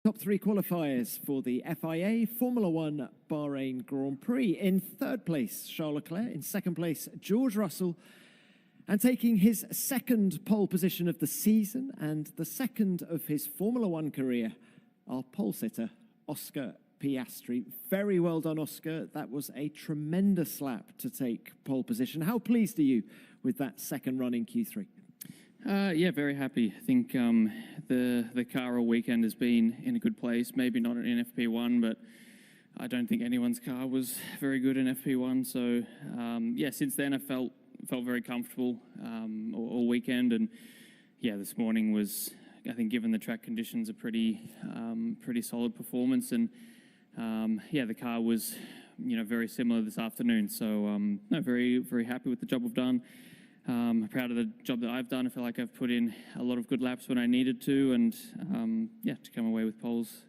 Top three qualifiers for the FIA Formula One Bahrain Grand Prix. In third place, Charles Leclerc. In second place, George Russell. And taking his second pole position of the season and the second of his Formula One career, our pole sitter, Oscar Piastri. Very well done, Oscar. That was a tremendous lap to take pole position. How pleased are you with that second run in Q3? Yeah, very happy. I think the car all weekend has been in a good place. Maybe not in FP1, but I don't think anyone's car was very good in FP1. So yeah, since then I felt very comfortable all weekend, and yeah, this morning was, I think, given the track conditions, a pretty solid performance, and yeah, the car was very similar this afternoon. So no, very happy with the job we've done. Proud of the job that I've done. I feel like I've put in a lot of good laps when I needed to, and yeah, to come away with poles,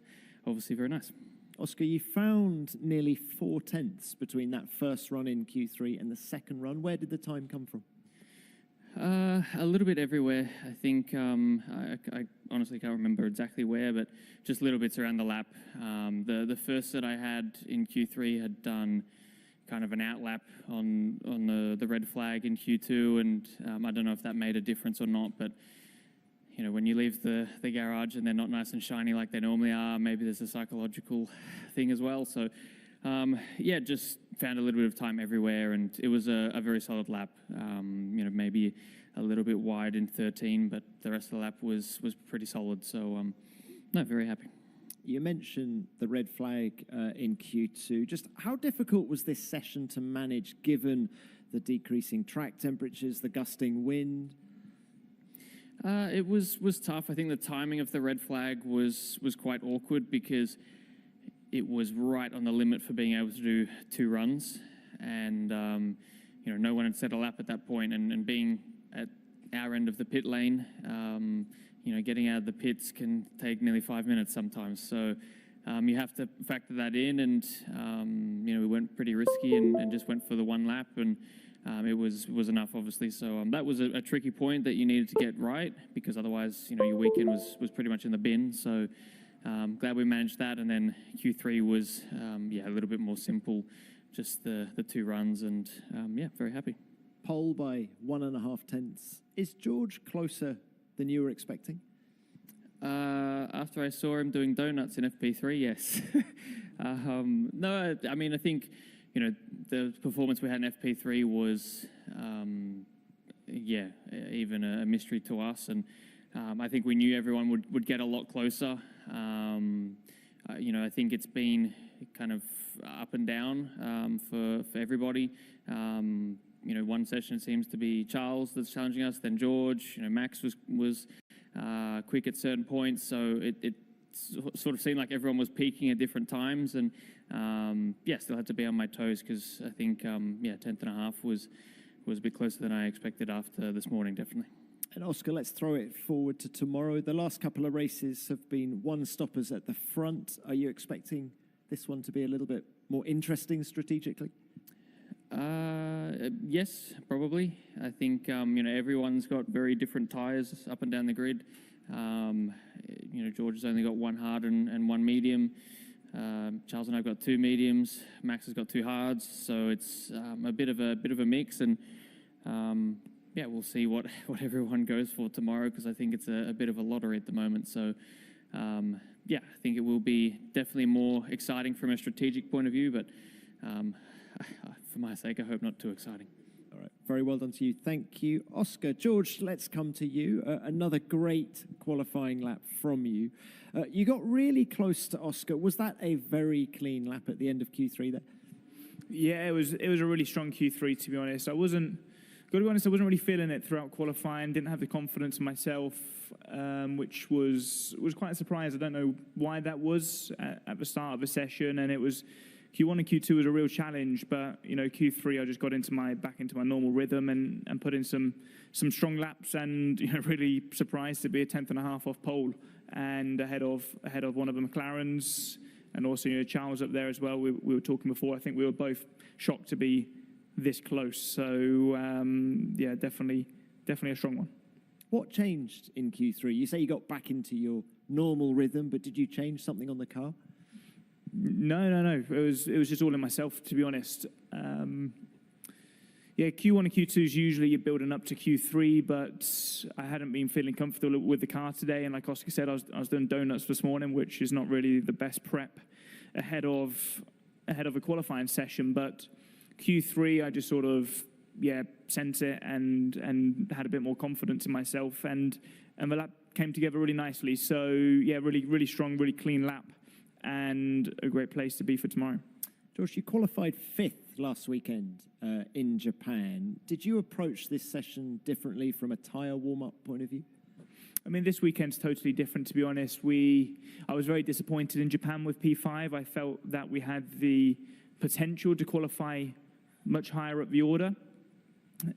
obviously very nice. Oscar, you found nearly 4 tenths between that first run in Q3 and the second run. Where did the time come from? A little bit everywhere. I think I honestly can't remember exactly where, but just little bits around the lap. The first that I had in Q3 had done kind of an outlap on the red flag in Q2, and I don't know if that made a difference or not, but when you leave the garage and they're not nice and shiny like they normally are, maybe there's a psychological thing as well. So yeah, just found a little bit of time everywhere, and it was a very solid lap. Maybe a little bit wide in 13, but the rest of the lap was pretty solid. So no, very happy. You mentioned the red flag in Q2. Just how difficult was this session to manage given the decreasing track temperatures, the gusting wind? It was tough. I think the timing of the red flag was quite awkward because it was right on the limit for being able to do 2 runs, and no one had set a lap at that point, and being at our end of the pit lane, getting out of the pits can take nearly 5 minutes sometimes. So you have to factor that in, and we went pretty risky and just went for the 1 lap, and it was enough, obviously. So that was a tricky point that you needed to get right, because otherwise, your weekend was pretty much in the bin. So glad we managed that, and then Q3 was yeah, a little bit more simple, just the 2 runs, and yeah, very happy. Pole by 1.5 tenths. Is George closer than you were expecting? After I saw him doing donuts in FP3, yes. No, I mean, I think the performance we had in FP3 was yeah, even a mystery to us, and I think we knew everyone would get a lot closer. I think it's been kind of up and down for everybody. One session seems to be Charles that's challenging us, then George. Max was quick at certain points, so it sort of seemed like everyone was peaking at different times, and yeah, still had to be on my toes, because I think yeah, 10.5 was a bit closer than I expected after this morning, definitely. And Oscar, let's throw it forward to tomorrow. The last couple of races have been 1-stoppers at the front. Are you expecting this one to be a little bit more interesting strategically? Yes, probably. I think everyone's got very different tyres up and down the grid. George has only got 1 hard and 1 medium. Charles and I've got 2 mediums. Max has got 2 hards, so it's a bit of a mix, and yeah, we'll see what everyone goes for tomorrow, because I think it's a bit of a lottery at the moment. So yeah, I think it will be definitely more exciting from a strategic point of view, but for my sake, I hope not too exciting. All right, very well done to you. Thank you, Oscar. George, let's come to you. Another great qualifying lap from you. You got really close to Oscar. Was that a very clean lap at the end of Q3 there? Yeah, it was a really strong Q3, to be honest. I wasn't really feeling it throughout qualifying. Didn't have the confidence in myself, which was quite a surprise. I don't know why that was at the start of the session, and it was Q1 and Q2 was a real challenge, but Q3 I just got back into my normal rhythm and put in some strong laps, and really surprised to be a 10.5 off pole and ahead of one of the McLarens, and also Charles up there as well. We were talking before. I think we were both shocked to be this close. So yeah, definitely a strong one. What changed in Q3? You say you got back into your normal rhythm, but did you change something on the car? No. It was just all in myself, to be honest. Q1 and Q2 is usually you're building up to Q3, but I hadn't been feeling comfortable with the car today. And like Oscar said, I was doing donuts this morning, which is not really the best prep ahead of a qualifying session. But Q3, I just sort of sent it and had a bit more confidence in myself, and the lap came together really nicely. So really strong, really clean lap, and a great place to be for tomorrow. George, you qualified 5th last weekend in Japan. Did you approach this session differently from a tyre warm-up point of view? I mean, this weekend's totally different, to be honest. I was very disappointed in Japan with P5. I felt that we had the potential to qualify much higher up the order.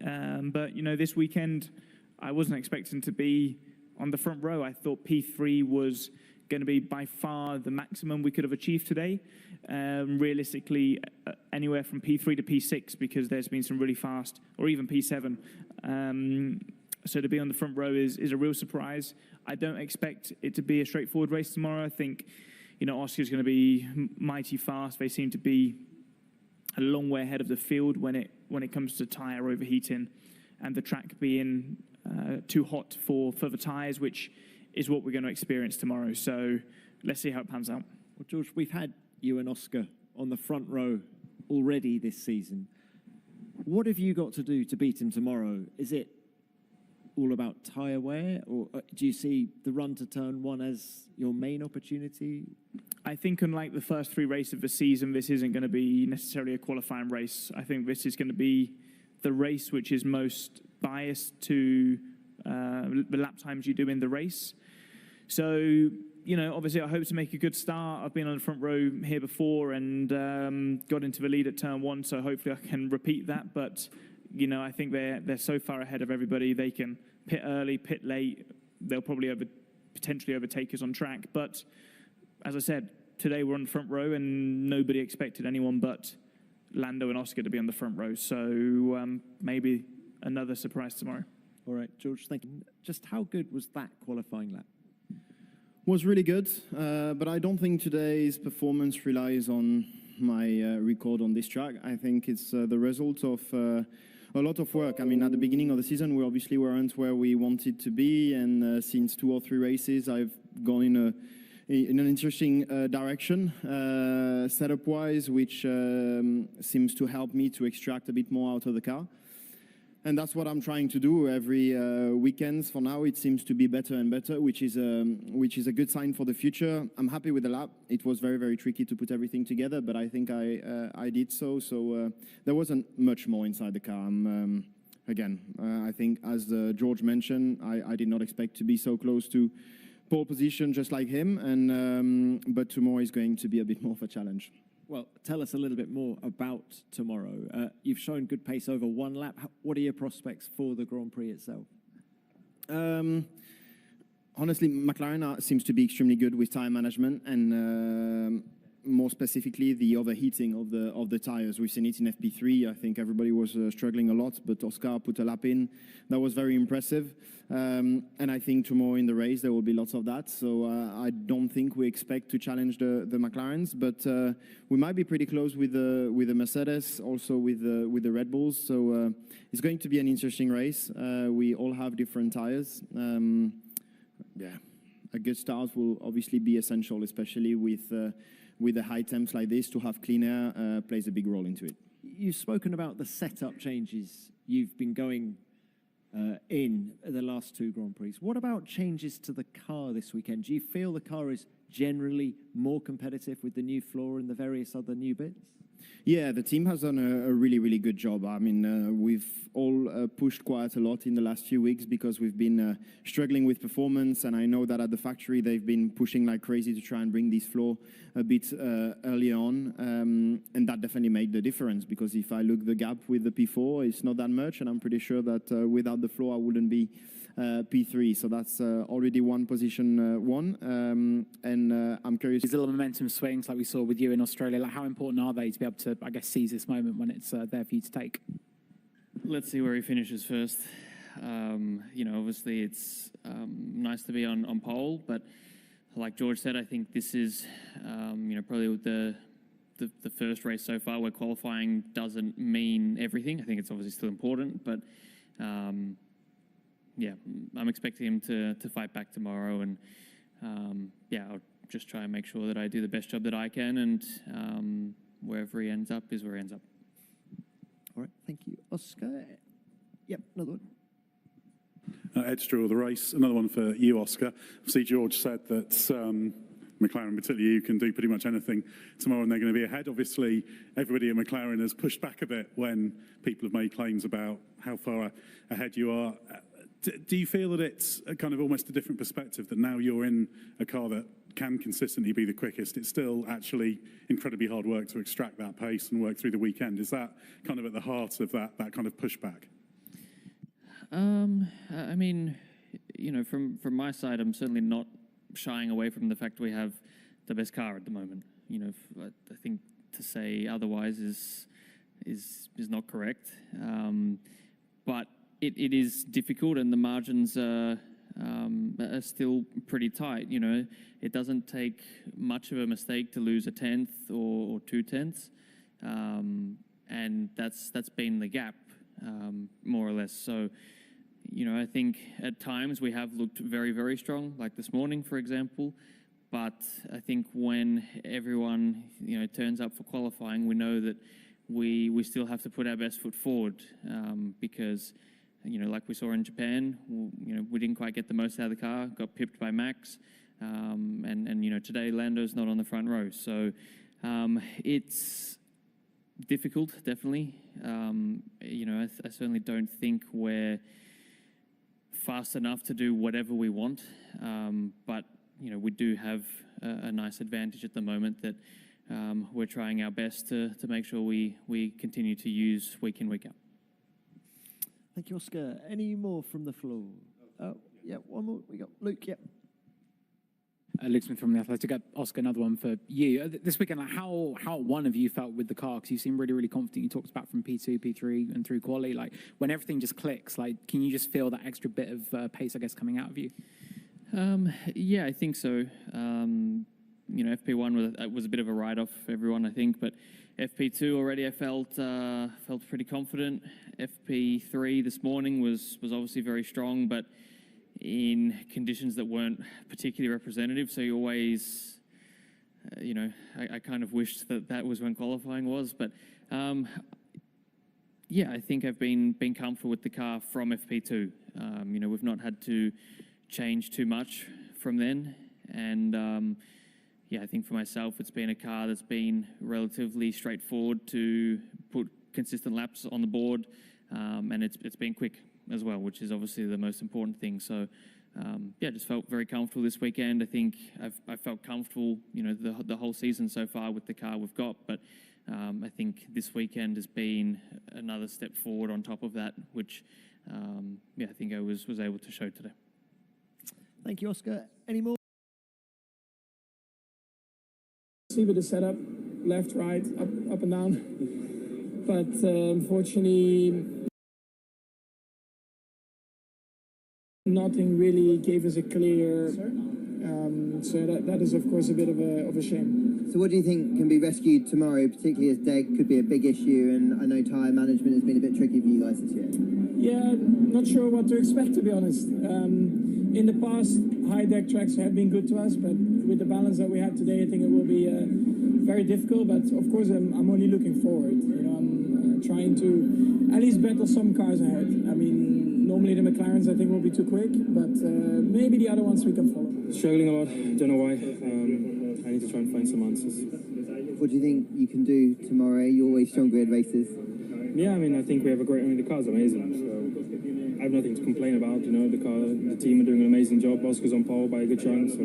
But, this weekend, I wasn't expecting to be on the front row. I thought P3 was going to be by far the maximum we could have achieved today. Realistically, anywhere from P3 to P6, because there's been some really fast, or even P7. So to be on the front row is a real surprise. I don't expect it to be a straightforward race tomorrow. I think, Oscar's going to be mighty fast. They seem to be a long way ahead of the field when it comes to tyre overheating and the track being too hot for the tyres, which is what we're going to experience tomorrow. So let's see how it pans out. Well, George, we've had you and Oscar on the front row already this season. What have you got to do to beat him tomorrow? Is it all about tyre wear, or do you see the run to turn 1 as your main opportunity? I think unlike the first 3 races of the season, this isn't going to be necessarily a qualifying race. I think this is going to be the race which is most biased to the lap times you do in the race. So, obviously I hope to make a good start. I've been on the front row here before and got into the lead at turn 1, so hopefully I can repeat that. But, I think they're so far ahead of everybody. They can pit early, pit late. They'll probably potentially overtake us on track. But, as I said, today we're on the front row and nobody expected anyone but Lando and Oscar to be on the front row. So maybe another surprise tomorrow. All right, George, thank you. Just how good was that qualifying lap? Was really good, but I don't think today's performance relies on my record on this track. I think it's the result of a lot of work. I mean, at the beginning of the season, we obviously weren't where we wanted to be, and since 2 or 3 races, I've gone in an interesting direction, setup-wise, which seems to help me to extract a bit more out of the car. And that's what I'm trying to do every weekends. For now, it seems to be better and better, which is a good sign for the future. I'm happy with the lap. It was very, very tricky to put everything together, but I think I did so. So there wasn't much more inside the car. I think, as George mentioned, I did not expect to be so close to pole position, just like him. But tomorrow is going to be a bit more of a challenge. Well, tell us a little bit more about tomorrow. You've shown good pace over 1 lap. What are your prospects for the Grand Prix itself? Honestly, McLaren seems to be extremely good with tyre management and more specifically the overheating of the tyres. We've seen it in FP3. I think everybody was struggling a lot, but Oscar put a lap in. That was very impressive. And I think tomorrow in the race there will be lots of that. So I don't think we expect to challenge the McLarens, but we might be pretty close with the Mercedes, also with the Red Bulls. So it's going to be an interesting race. We all have different tyres. A good start will obviously be essential, especially with the high temps like this. To have clean air plays a big role into it. You've spoken about the setup changes you've been going in the last 2 Grand Prix. What about changes to the car this weekend? Do you feel the car is generally more competitive with the new floor and the various other new bits? Yeah, the team has done a really, really good job. I mean, we've all pushed quite a lot in the last few weeks because we've been struggling with performance, and I know that at the factory they've been pushing like crazy to try and bring this floor a bit early on, and that definitely made the difference, because if I look the gap with the P4, it's not that much, and I'm pretty sure that without the floor I wouldn't be P3, so that's already one position won, and I'm curious. These little momentum swings like we saw with you in Australia, like how important are they to be able to, I guess, seize this moment when it's there for you to take? Let's see where he finishes first. Obviously it's nice to be on pole, but like George said, I think this is, probably the first race so far where qualifying doesn't mean everything. I think it's obviously still important, but I'm expecting him to fight back tomorrow, and I'll just try and make sure that I do the best job that I can, and wherever he ends up is where he ends up. All right, thank you, Oscar. Yep, another one. Ed Straw, the race. Another one for you, Oscar. Obviously, George said that McLaren, particularly you, can do pretty much anything tomorrow and they're going to be ahead. Obviously, everybody at McLaren has pushed back a bit when people have made claims about how far ahead you are. Do you feel that it's a kind of almost a different perspective, that now you're in a car that can consistently be the quickest? It's still actually incredibly hard work to extract that pace and work through the weekend. Is that kind of at the heart of that kind of pushback? I mean, from my side, I'm certainly not shying away from the fact we have the best car at the moment. I think to say otherwise is not correct. But it is difficult, and the margins are still pretty tight. It doesn't take much of a mistake to lose a tenth or 2/10, and that's been the gap, more or less. So, I think at times we have looked very, very strong, like this morning, for example. But I think when everyone, turns up for qualifying, we know that we still have to put our best foot forward, because, like we saw in Japan, we didn't quite get the most out of the car, got pipped by Max, and today Lando's not on the front row. So it's difficult, definitely. I certainly don't think we're fast enough to do whatever we want, but we do have a nice advantage at the moment that we're trying our best to make sure we continue to use week in, week out. Thank you, Oscar. Any more from the floor? Oh, yeah, one more. We got Luke, yeah. Luke Smith from The Athletic. Oscar, another one for you. This weekend, how one of you felt with the car? Because you seem really, really confident. You talked about from P2, P3, and through quali. Like, when everything just clicks, can you just feel that extra bit of pace, I guess, coming out of you? Yeah, I think so. FP1 was a bit of a write-off for everyone, I think, but FP2 already I felt pretty confident. FP3 this morning was obviously very strong, but in conditions that weren't particularly representative. So you always, I kind of wished that was when qualifying was. But I think I've been comfortable with the car from FP2. We've not had to change too much from then. And I think for myself, it's been a car that's been relatively straightforward to put consistent laps on the board. And it's been quick as well, which is obviously the most important thing. So, just felt very comfortable this weekend. I think I've felt comfortable, the whole season so far with the car we've got. But I think this weekend has been another step forward on top of that, which, I think I was able to show today. Thank you, Oscar. Any more? See with the setup, left, right, up and down. But unfortunately, nothing really gave us a clear, so that is of course a bit of a shame. So what do you think can be rescued tomorrow, particularly as DEG could be a big issue, and I know tyre management has been a bit tricky for you guys this year? Yeah, not sure what to expect, to be honest. In the past, high deck tracks have been good to us, but with the balance that we have today, I think it will be very difficult. But of course, I'm only looking forward. I'm trying to at least battle some cars ahead. I mean, normally the McLarens I think will be too quick, but maybe the other ones we can follow. Struggling a lot. Don't know why. I need to try and find some answers. What do you think you can do tomorrow? You're always strong grid races. Yeah, I mean, I think we have a great. The car's amazing. So I have nothing to complain about. The team are doing an amazing job. Oscar's on pole by a good chance.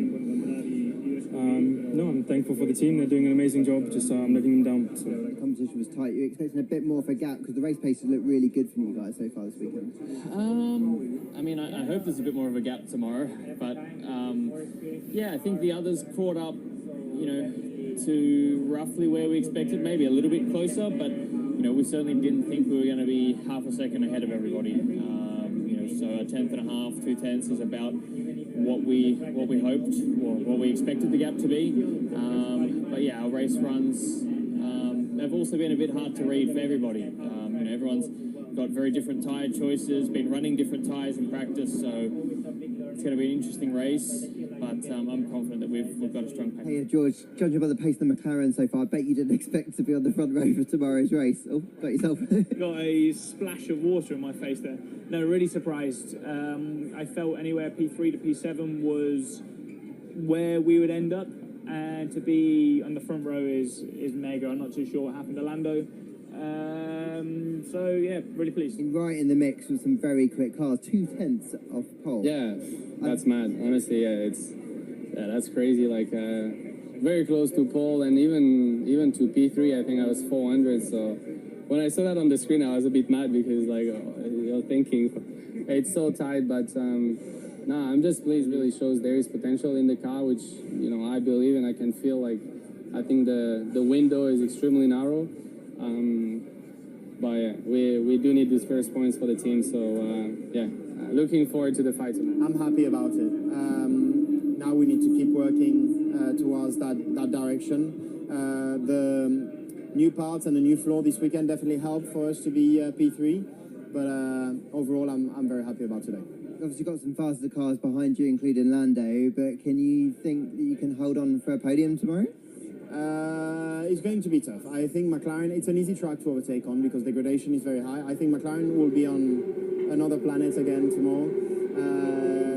No, I'm thankful for the team. They're doing an amazing job. Just I'm letting them down. So. The competition was tight. You're expecting a bit more of a gap because the race paces look really good from you guys so far this weekend. I mean, I hope there's a bit more of a gap tomorrow, but I think the others caught up, to roughly where we expected, maybe a little bit closer, but we certainly didn't think we were going to be half a second ahead of everybody. So a 1/10.5, 2/10 is about what we hoped, or what we expected the gap to be. But yeah, our race runs have also been a bit hard to read for everybody. Everyone's got very different tyre choices, been running different tyres in practice, so it's going to be an interesting race. But I'm confident that we've got a strong pack. Hey, George, judging by the pace of the McLaren so far, I bet you didn't expect to be on the front row for tomorrow's race. Oh, got yourself. Got a splash of water in my face there. No, really surprised. I felt anywhere P3 to P7 was where we would end up, and to be on the front row is mega. I'm not too sure what happened to Lando. So yeah, really pleased. Right in the mix with some very quick cars, 2/10 off pole. Yeah, that's mad. Honestly, yeah, that's crazy. Like very close to pole, and even to P3, I think I was 400. So when I saw that on the screen, I was a bit mad because you're thinking it's so tight. But nah, I'm just pleased. Really shows there is potential in the car, which I believe, and I can feel like I think the window is extremely narrow. But yeah, we do need these first points for the team. So yeah, looking forward to the fight. I'm happy about it. Now we need to keep working towards that direction. The new parts and the new floor this weekend definitely helped for us to be P3. But overall, I'm very happy about today. Obviously, got some faster cars behind you, including Lando. But can you think that you can hold on for a podium tomorrow? It's going to be tough. I think McLaren, it's an easy track to overtake on because the gradation is very high. I think McLaren will be on another planet again tomorrow.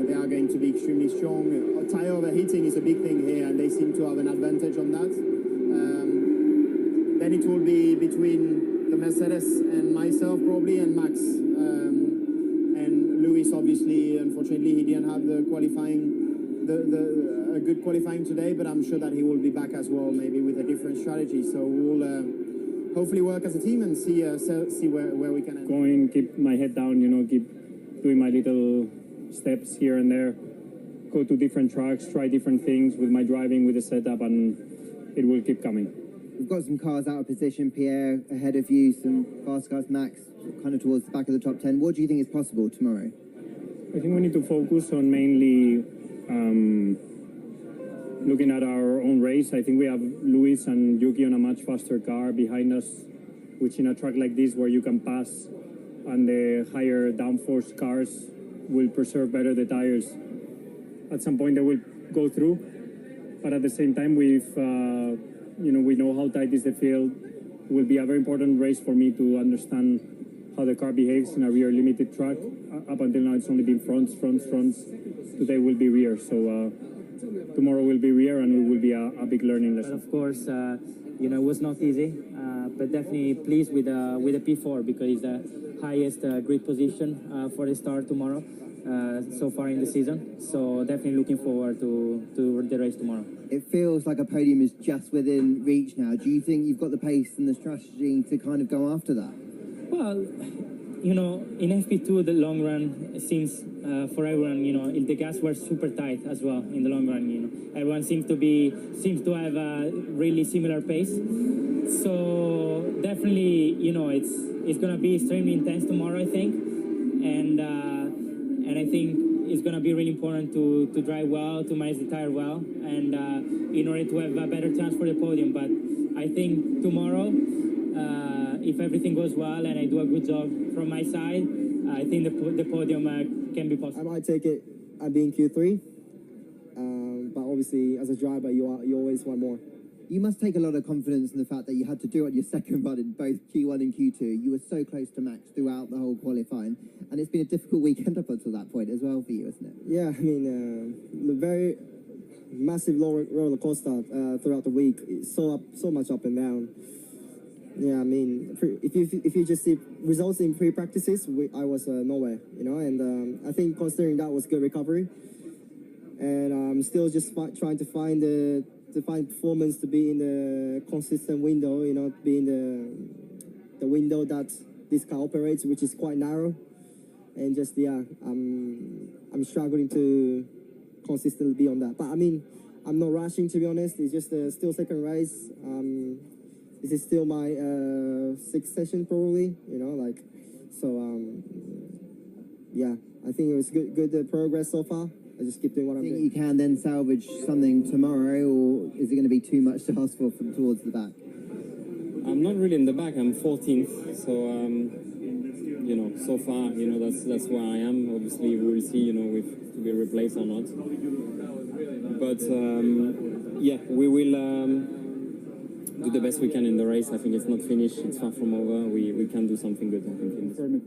They are going to be extremely strong. Tire overheating is a big thing here, and they seem to have an advantage on that. Then it will be between the Mercedes and myself probably, and Max. And Lewis, obviously, unfortunately, he didn't have the qualifying, a good qualifying today, but I'm sure that he will be back as well, maybe with a different strategy. So we'll hopefully work as a team and see where we can end. Going, keep my head down, keep doing my little steps here and there, go to different tracks, try different things with my driving, with the setup, and it will keep coming. We've got some cars out of position, Pierre ahead of you, some fast cars, Max kind of towards the back of the top 10. What do you think is possible tomorrow? I think we need to focus on mainly looking at our own race. I think we have Luis and Yuki on a much faster car behind us, which in a track like this where you can pass and the higher downforce cars will preserve better the tires. At some point they will go through, but at the same time we know how tight is the field. It will be a very important race for me to understand how the car behaves in a rear limited track. Up until now it's only been fronts. Today will be rear, so tomorrow will be rear, and it will be a big learning lesson. But of course, it was not easy, but definitely pleased with the P4 because it's the highest grid position for the start tomorrow so far in the season. So definitely looking forward to the race tomorrow. It feels like a podium is just within reach now. Do you think you've got the pace and the strategy to kind of go after that? Well, in FP2, the long run seems for everyone, the gas were super tight as well in the long run. Everyone seems to have a really similar pace. So definitely, it's going to be extremely intense tomorrow, I think, and I think it's going to be really important to drive well, to manage the tire well, and in order to have a better chance for the podium. But I think tomorrow, if everything goes well and I do a good job from my side, I think the podium can be possible. I might take it at being Q3, but obviously as a driver you always want more. You must take a lot of confidence in the fact that you had to do it on your second run in both Q1 and Q2. You were so close to Max throughout the whole qualifying, and it's been a difficult weekend up until that point as well for you, isn't it? Yeah, I mean, the very massive roller coaster throughout the week. So much up and down. Yeah, I mean, if you just see results in pre-practices, I was nowhere, and I think considering that was good recovery, and I'm still just trying to find performance to be in the consistent window, be in the window that this car operates, which is quite narrow, and just I'm struggling to consistently be on that. But I mean, I'm not rushing, to be honest. It's just still second race. This is still my sixth session probably, yeah, I think it was good progress so far. I just keep doing what I'm Think doing. you can then salvage something tomorrow, or is it going to be too much to ask for from towards the back? I'm not really in the back. I'm 14th, so you know, so far, you know, that's where I am. Obviously, we will see, you know, if to be replaced or not. But yeah, we will do the best we can in the race. I think it's not finished. It's far from over. We can do something good, I think.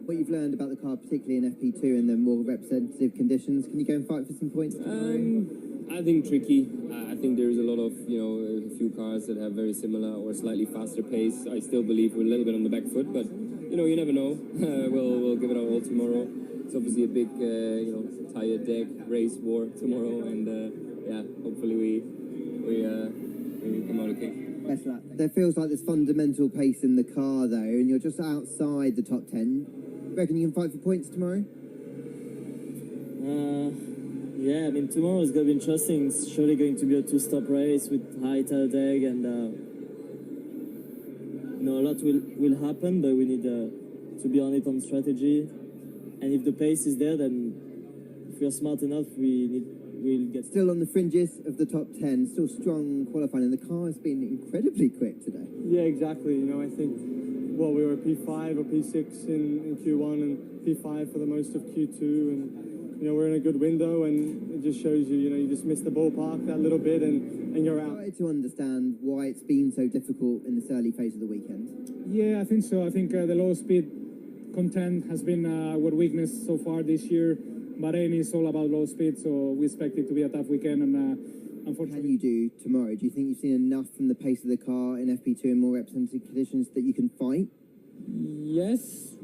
What you've learned about the car, particularly in FP2 and the more representative conditions, can you go and fight for some points tomorrow? I think tricky. I think there is a lot of, you know, a few cars that have very similar or slightly faster pace. I still believe we're a little bit on the back foot, but you know, you never know. We'll give it our all tomorrow. It's obviously a big, you know, tire deck race war tomorrow, and yeah, hopefully we come out okay. Best luck. There feels like there's fundamental pace in the car though, and you're just outside the top 10. Reckon you can fight for points tomorrow? Yeah, I mean, tomorrow is going to be interesting. It's surely going to be a two-stop race with high tire deck, and you know, a lot will happen, but we need to be on it on strategy. And if the pace is there, then if we're smart enough, we'll get... Still on the fringes of the top 10, still strong qualifying, and the car has been incredibly quick today. Yeah, exactly. You know, I think, well, we were P5 or P6 in Q1 and P5 for the most of Q2, and you know, we're in a good window, and it just shows you, you know, you just miss the ballpark that little bit and you're out. I try to understand why it's been so difficult in this early phase of the weekend. Yeah, I think so. I think the low speed content has been our weakness so far this year. Bahrain is all about low speed, so we expect it to be a tough weekend, and unfortunately... Can you do tomorrow? Do you think you've seen enough from the pace of the car in FP2 and more representative conditions that you can fight? Yes,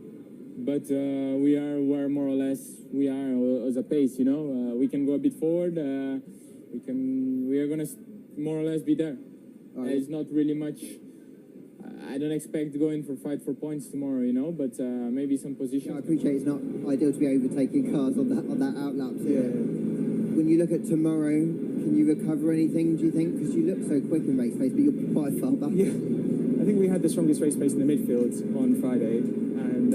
but we're more or less, we are as a pace, you know. We can go a bit forward. We are gonna more or less be there. It's not really much. I don't expect going for fight for points tomorrow, you know, but maybe some positions. Yeah, I appreciate it's not ideal to be overtaking cars on that outlap. Yeah. When you look at tomorrow, can you recover anything, do you think? Because you look so quick in race pace, but you're quite far back. Yeah, I think we had the strongest race pace in the midfield on Friday, and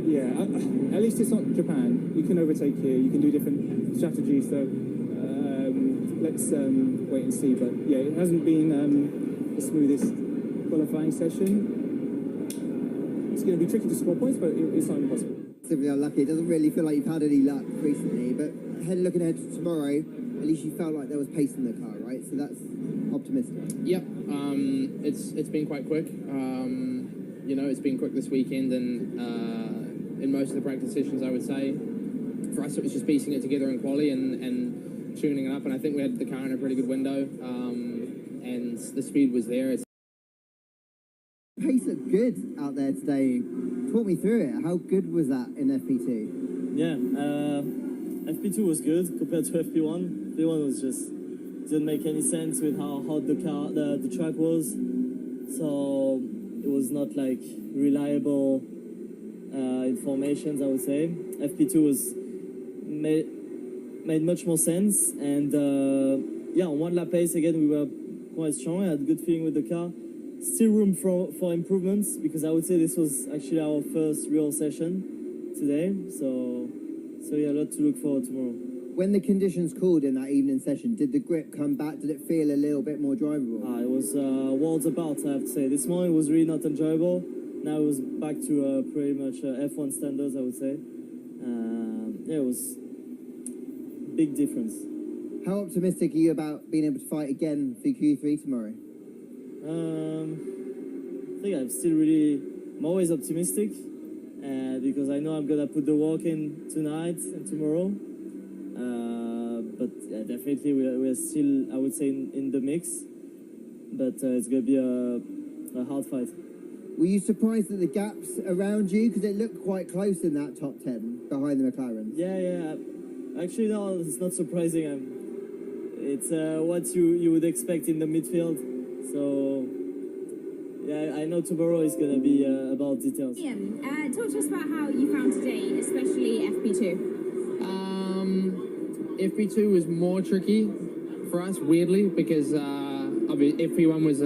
yeah, at least it's not Japan. You can overtake here, you can do different strategies, so let's wait and see. But yeah, it hasn't been the smoothest qualifying session. It's going to be tricky to score points, but it's not impossible. Simply unlucky. It doesn't really feel like you've had any luck recently, but looking ahead to tomorrow, at least you felt like there was pace in the car, right? So that's optimistic. Yep, it's been quite quick. You know, it's been quick this weekend, and in most of the practice sessions, I would say. For us, it was just piecing it together in quali and tuning it up, and I think we had the car in a pretty good window, and the speed was there. Pace looked good out there today. Talk me through it. How good was that in FP2? Yeah, FP2 was good compared to FP1. FP1 was just didn't make any sense with how hot the track was, so it was not like reliable informations, I would say. FP2 was made much more sense, and yeah, on one lap pace again we were quite strong. I had a good feeling with the car. Still room for improvements, because I would say this was actually our first real session today, so yeah, a lot to look forward to tomorrow. When the conditions cooled in that evening session, did the grip come back? Did it feel a little bit more drivable? It was worlds apart, I have to say. This morning was really not enjoyable. Now it was back to pretty much F1 standards, I would say. Yeah, it was big difference. How optimistic are you about being able to fight again for Q3 tomorrow? I think I'm always optimistic, because I know I'm gonna put the work in tonight and tomorrow. But yeah, definitely we're still, I would say, in the mix. But it's gonna be a hard fight. Were you surprised at the gaps around you? Because it looked quite close in that top 10 behind the McLarens. Yeah. Actually, no, it's not surprising. It's what you would expect in the midfield. So, yeah, I know tomorrow is going to be about details. Ian, talk to us about how you found today, especially FP2. FP2 was more tricky for us, weirdly, because FP1 was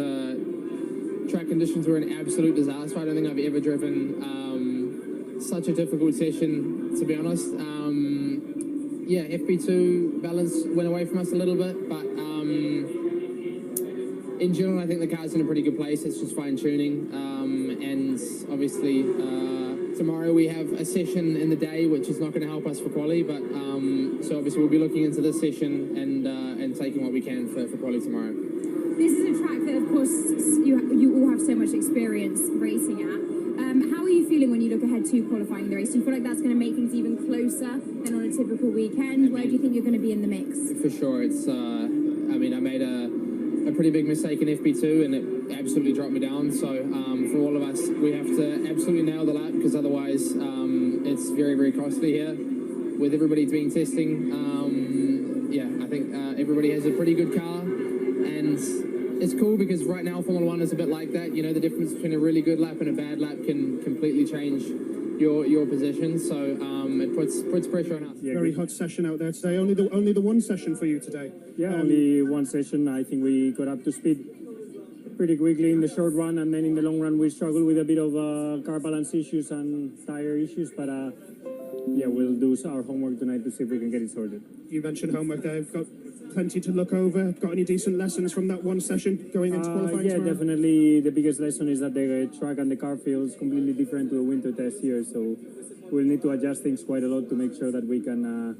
track conditions were an absolute disaster. I don't think I've ever driven such a difficult session to be honest. Yeah, FP2 balance went away from us a little bit, but in general, I think the car's in a pretty good place. It's just fine-tuning, and obviously tomorrow we have a session in the day, which is not going to help us for quali, but so obviously we'll be looking into this session and taking what we can for quali tomorrow. This is a track that, of course, you all have so much experience racing at. How are you feeling when you look ahead to qualifying the race? Do you feel like that's going to make things even closer than on a typical weekend? Where do you think you're going to be in the mix? For sure, it's. I mean, I made a pretty big mistake in FP2, and it absolutely dropped me down. So for all of us, we have to absolutely nail the lap, because otherwise it's very, very costly here. With everybody doing testing, yeah, I think everybody has a pretty good car, and it's cool because right now Formula One is a bit like that. You know, the difference between a really good lap and a bad lap can completely change your position. So it puts pressure on us. Yeah, very hot session out there today. Only the one session for you today. Yeah, only one session. I think we got up to speed pretty quickly in the short run, and then in the long run we struggled with a bit of car balance issues and tire issues. But yeah, we'll do our homework tonight to see if we can get it sorted. You mentioned homework there. You've got plenty to look over. Got any decent lessons from that one session going into qualifying yeah, tomorrow? definitely. The biggest lesson is that the track and the car feels completely different to the winter test here. So we'll need to adjust things quite a lot to make sure that we can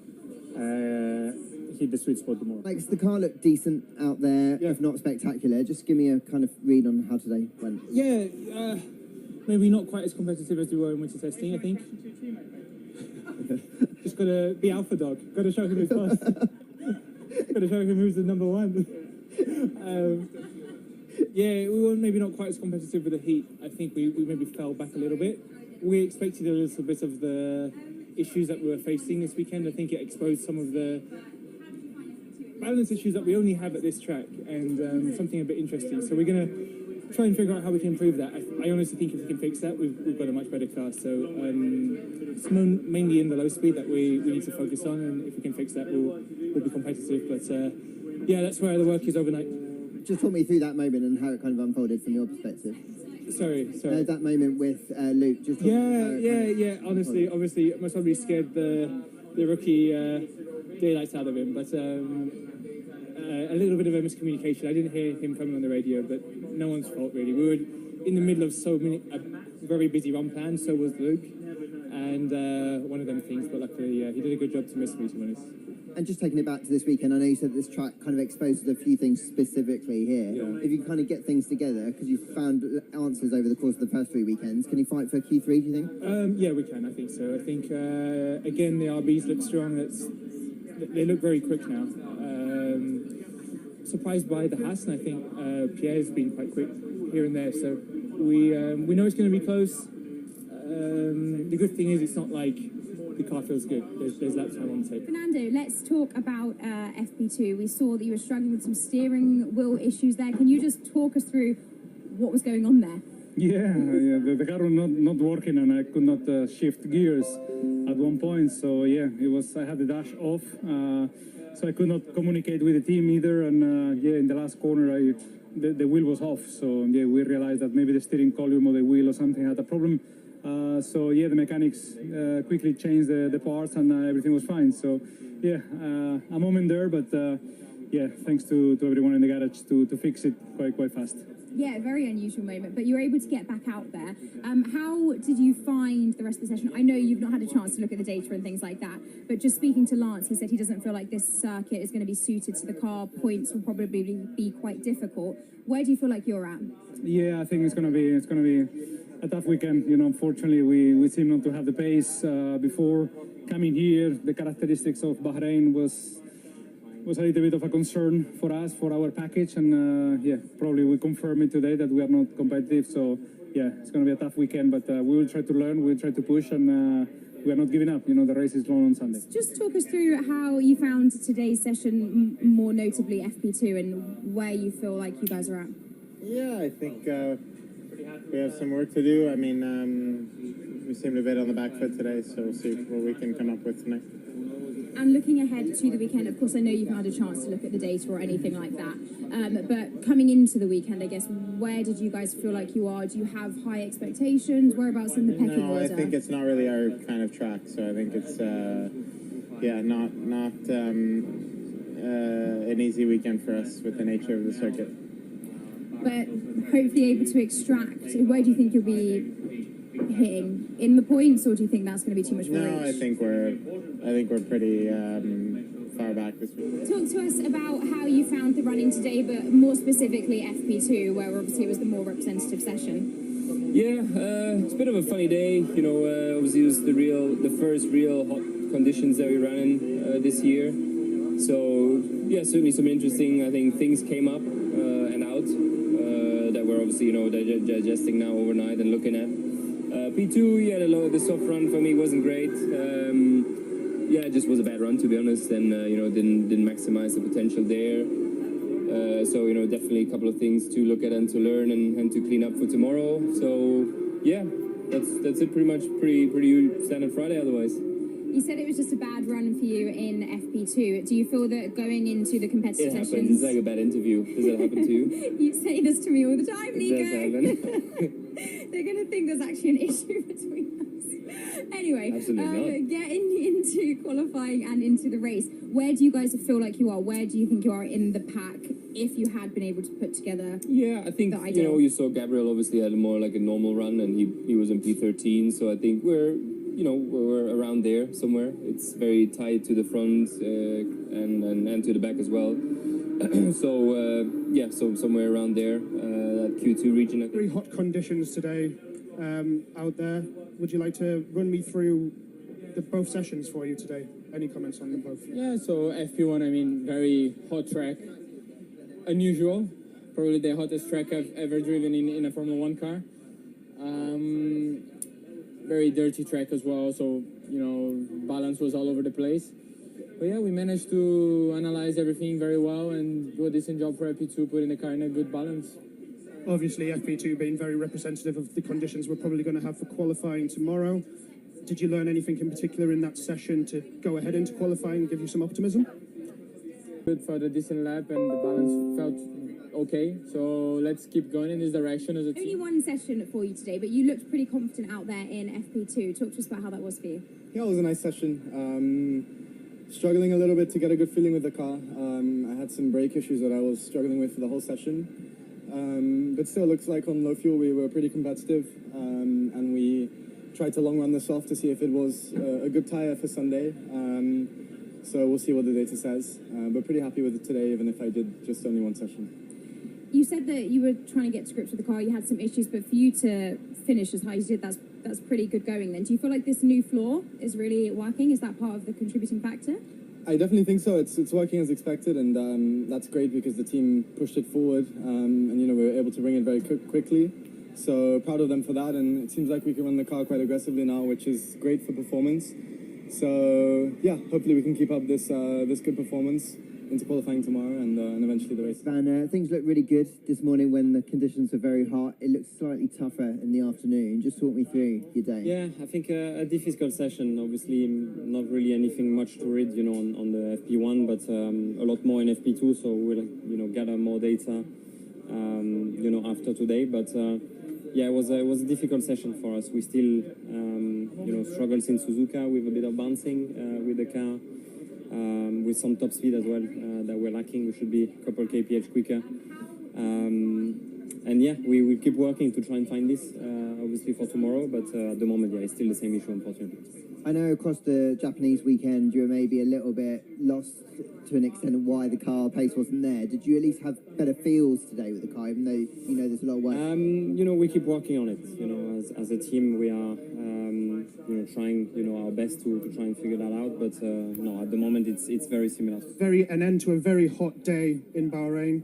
hit the sweet spot tomorrow. Makes the car look decent out there, if not spectacular. Just give me a kind of read on how today went. Yeah, maybe not quite as competitive as we were in winter testing, I think. Just got to be alpha dog. Got to show him who's boss. Got to show him who's the number one. Yeah, we were maybe not quite as competitive with the heat. I think we maybe fell back a little bit. We expected a little bit of the issues that we were facing this weekend. I think it exposed some of the balance issues that we only have at this track, and something a bit interesting. So we're going to try and figure out how we can improve that. I honestly think if we can fix that, we've got a much better car. So it's mainly in the low speed that we need to focus on, and if we can fix that, we'll be competitive. But yeah, that's where the work is overnight. Just talk me through that moment and how it kind of unfolded from your perspective. Sorry. That moment with Luke. Just Yeah. Honestly, obviously, I must probably scared the rookie daylights out of him, but a little bit of a miscommunication. I didn't hear him coming on the radio, but no one's fault really. We were in the middle of a very busy run plan. So was Luke, and one of them things. But luckily, he did a good job to miss me, to be honest. And just taking it back to this weekend, I know you said this track kind of exposes a few things specifically here. Yeah. If you can kind of get things together, because you've found answers over the course of the first 3 weekends, can you fight for Q3, do you think? Yeah, we can, I think so. I think, again, the RBs look strong. They look very quick now. Surprised by the Haas, and I think Pierre's been quite quick here and there. So we know it's going to be close. The good thing is it's not like the car feels good. There's lap time on the tape. Fernando, let's talk about FP2. We saw that you were struggling with some steering wheel issues there. Can you just talk us through what was going on there? Yeah, the car was not working, and I could not shift gears at one point. So yeah, I had the dash off, so I could not communicate with the team either. And yeah, in the last corner, the wheel was off. So yeah, we realized that maybe the steering column or the wheel or something had a problem. So yeah, the mechanics quickly changed the parts, and everything was fine. So yeah, a moment there, but yeah, thanks to everyone in the garage to fix it quite fast. Yeah, a very unusual moment, but you were able to get back out there. How did you find the rest of the session? I know you've not had a chance to look at the data and things like that, but just speaking to Lance, he said he doesn't feel like this circuit is going to be suited to the car. Points will probably be quite difficult. Where do you feel like you're at? Yeah, I think it's going to be a tough weekend. You know, unfortunately, we seem not to have the pace before coming here. The characteristics of Bahrain was a little bit of a concern for us, for our package, and yeah, probably we confirm it today that we are not competitive. So yeah, it's going to be a tough weekend, but we will try to learn, we'll try to push, and we are not giving up. You know, the race is long on Sunday. Just talk us through how you found today's session, more notably FP2, and where you feel like you guys are at. Yeah, I think we have some work to do. I mean, we seemed a bit on the back foot today, so we'll see what we can come up with tonight. And looking ahead to the weekend, of course, I know you've not had a chance to look at the data or anything like that. But coming into the weekend, I guess, where did you guys feel like you are? Do you have high expectations? Whereabouts in the pecking order? No, I think it's not really our kind of track. So I think it's, not an easy weekend for us with the nature of the circuit. But hopefully able to extract. Where do you think you'll be hitting in the points, or do you think that's going to be too much for No, I think we're pretty far back this week. Talk to us about how you found the running today, but more specifically FP2, where obviously it was the more representative session. Yeah, it's a bit of a funny day. You know, obviously it was the first real hot conditions that we ran in this year. So yeah, certainly some interesting, I think, things came up and out that we're obviously, you know, digesting now overnight and looking at. P2, yeah, the soft run for me wasn't great. Yeah, it just was a bad run, to be honest, and you know, didn't maximize the potential there. So you know, definitely a couple of things to look at and to learn and to clean up for tomorrow. So yeah, that's it, pretty much, pretty standard Friday otherwise. You said it was just a bad run for you in FP2. Do you feel that going into the competitive It sessions... happens. It's like a bad interview. Does that happen to you? You say this to me all the time, Nico. It does happen. They're going to think there's actually an issue between us. Anyway, Absolutely getting into qualifying and into the race, where do you guys feel like you are? Where do you think you are in the pack if you had been able to put together I think, you know, you saw Gabriel obviously had more like a normal run, and he was in P13, so I think we're around there somewhere. It's very tight to the front and to the back as well. So somewhere around there, that Q2 region. Very hot conditions today out there. Would you like to run me through both sessions for you today? Any comments on them both? Yeah, so FP1, I mean, very hot track. Unusual. Probably the hottest track I've ever driven in a Formula 1 car. Very dirty track as well, so, you know, balance was all over the place. But yeah, we managed to analyze everything very well and do a decent job for FP2, putting the car in a good balance. Obviously, FP2 being very representative of the conditions we're probably going to have for qualifying tomorrow. Did you learn anything in particular in that session to go ahead into qualifying and give you some optimism? Good for the decent lap, and the balance felt okay, so let's keep going in this direction as a team. Only one session for you today, but you looked pretty confident out there in FP2. Talk to us about how that was for you. Yeah, it was a nice session. Struggling a little bit to get a good feeling with the car. I had some brake issues that I was struggling with for the whole session. But still, looks like on low fuel we were pretty competitive, and we tried to long run this off to see if it was a good tyre for Sunday. So we'll see what the data says. But pretty happy with it today, even if I did just only one session. You said that you were trying to get to grips with the car, you had some issues, but for you to finish as high as you did, that's pretty good going then. Do you feel like this new floor is really working? Is that part of the contributing factor? I definitely think so. It's working as expected, and that's great because the team pushed it forward, and you know, we were able to bring it very quickly. So proud of them for that, and it seems like we can run the car quite aggressively now, which is great for performance. So yeah, hopefully we can keep up this good performance into qualifying tomorrow and eventually the race. Van, things look really good this morning when the conditions were very hot. It looks slightly tougher in the afternoon. Just talk me through your day. Yeah, I think a difficult session. Obviously, not really anything much to read, you know, on the FP1, but a lot more in FP2. So we'll, you know, gather more data, you know, after today. But yeah, it was a difficult session for us. We still, you know, struggled in Suzuka with a bit of bouncing with the car. With some top speed as well that we're lacking. We should be a couple kph quicker. And yeah, we will keep working to try and find this, obviously, for tomorrow. But at the moment, yeah, it's still the same issue, unfortunately. I know across the Japanese weekend, you were maybe a little bit lost to an extent of why the car pace wasn't there. Did you at least have better feels today with the car, even though you know there's a lot of work? You know, we keep working on it. You know, as a team, we are, you know, trying, you know, our best to try and figure that out. But no, at the moment, it's very similar. An end to a very hot day in Bahrain.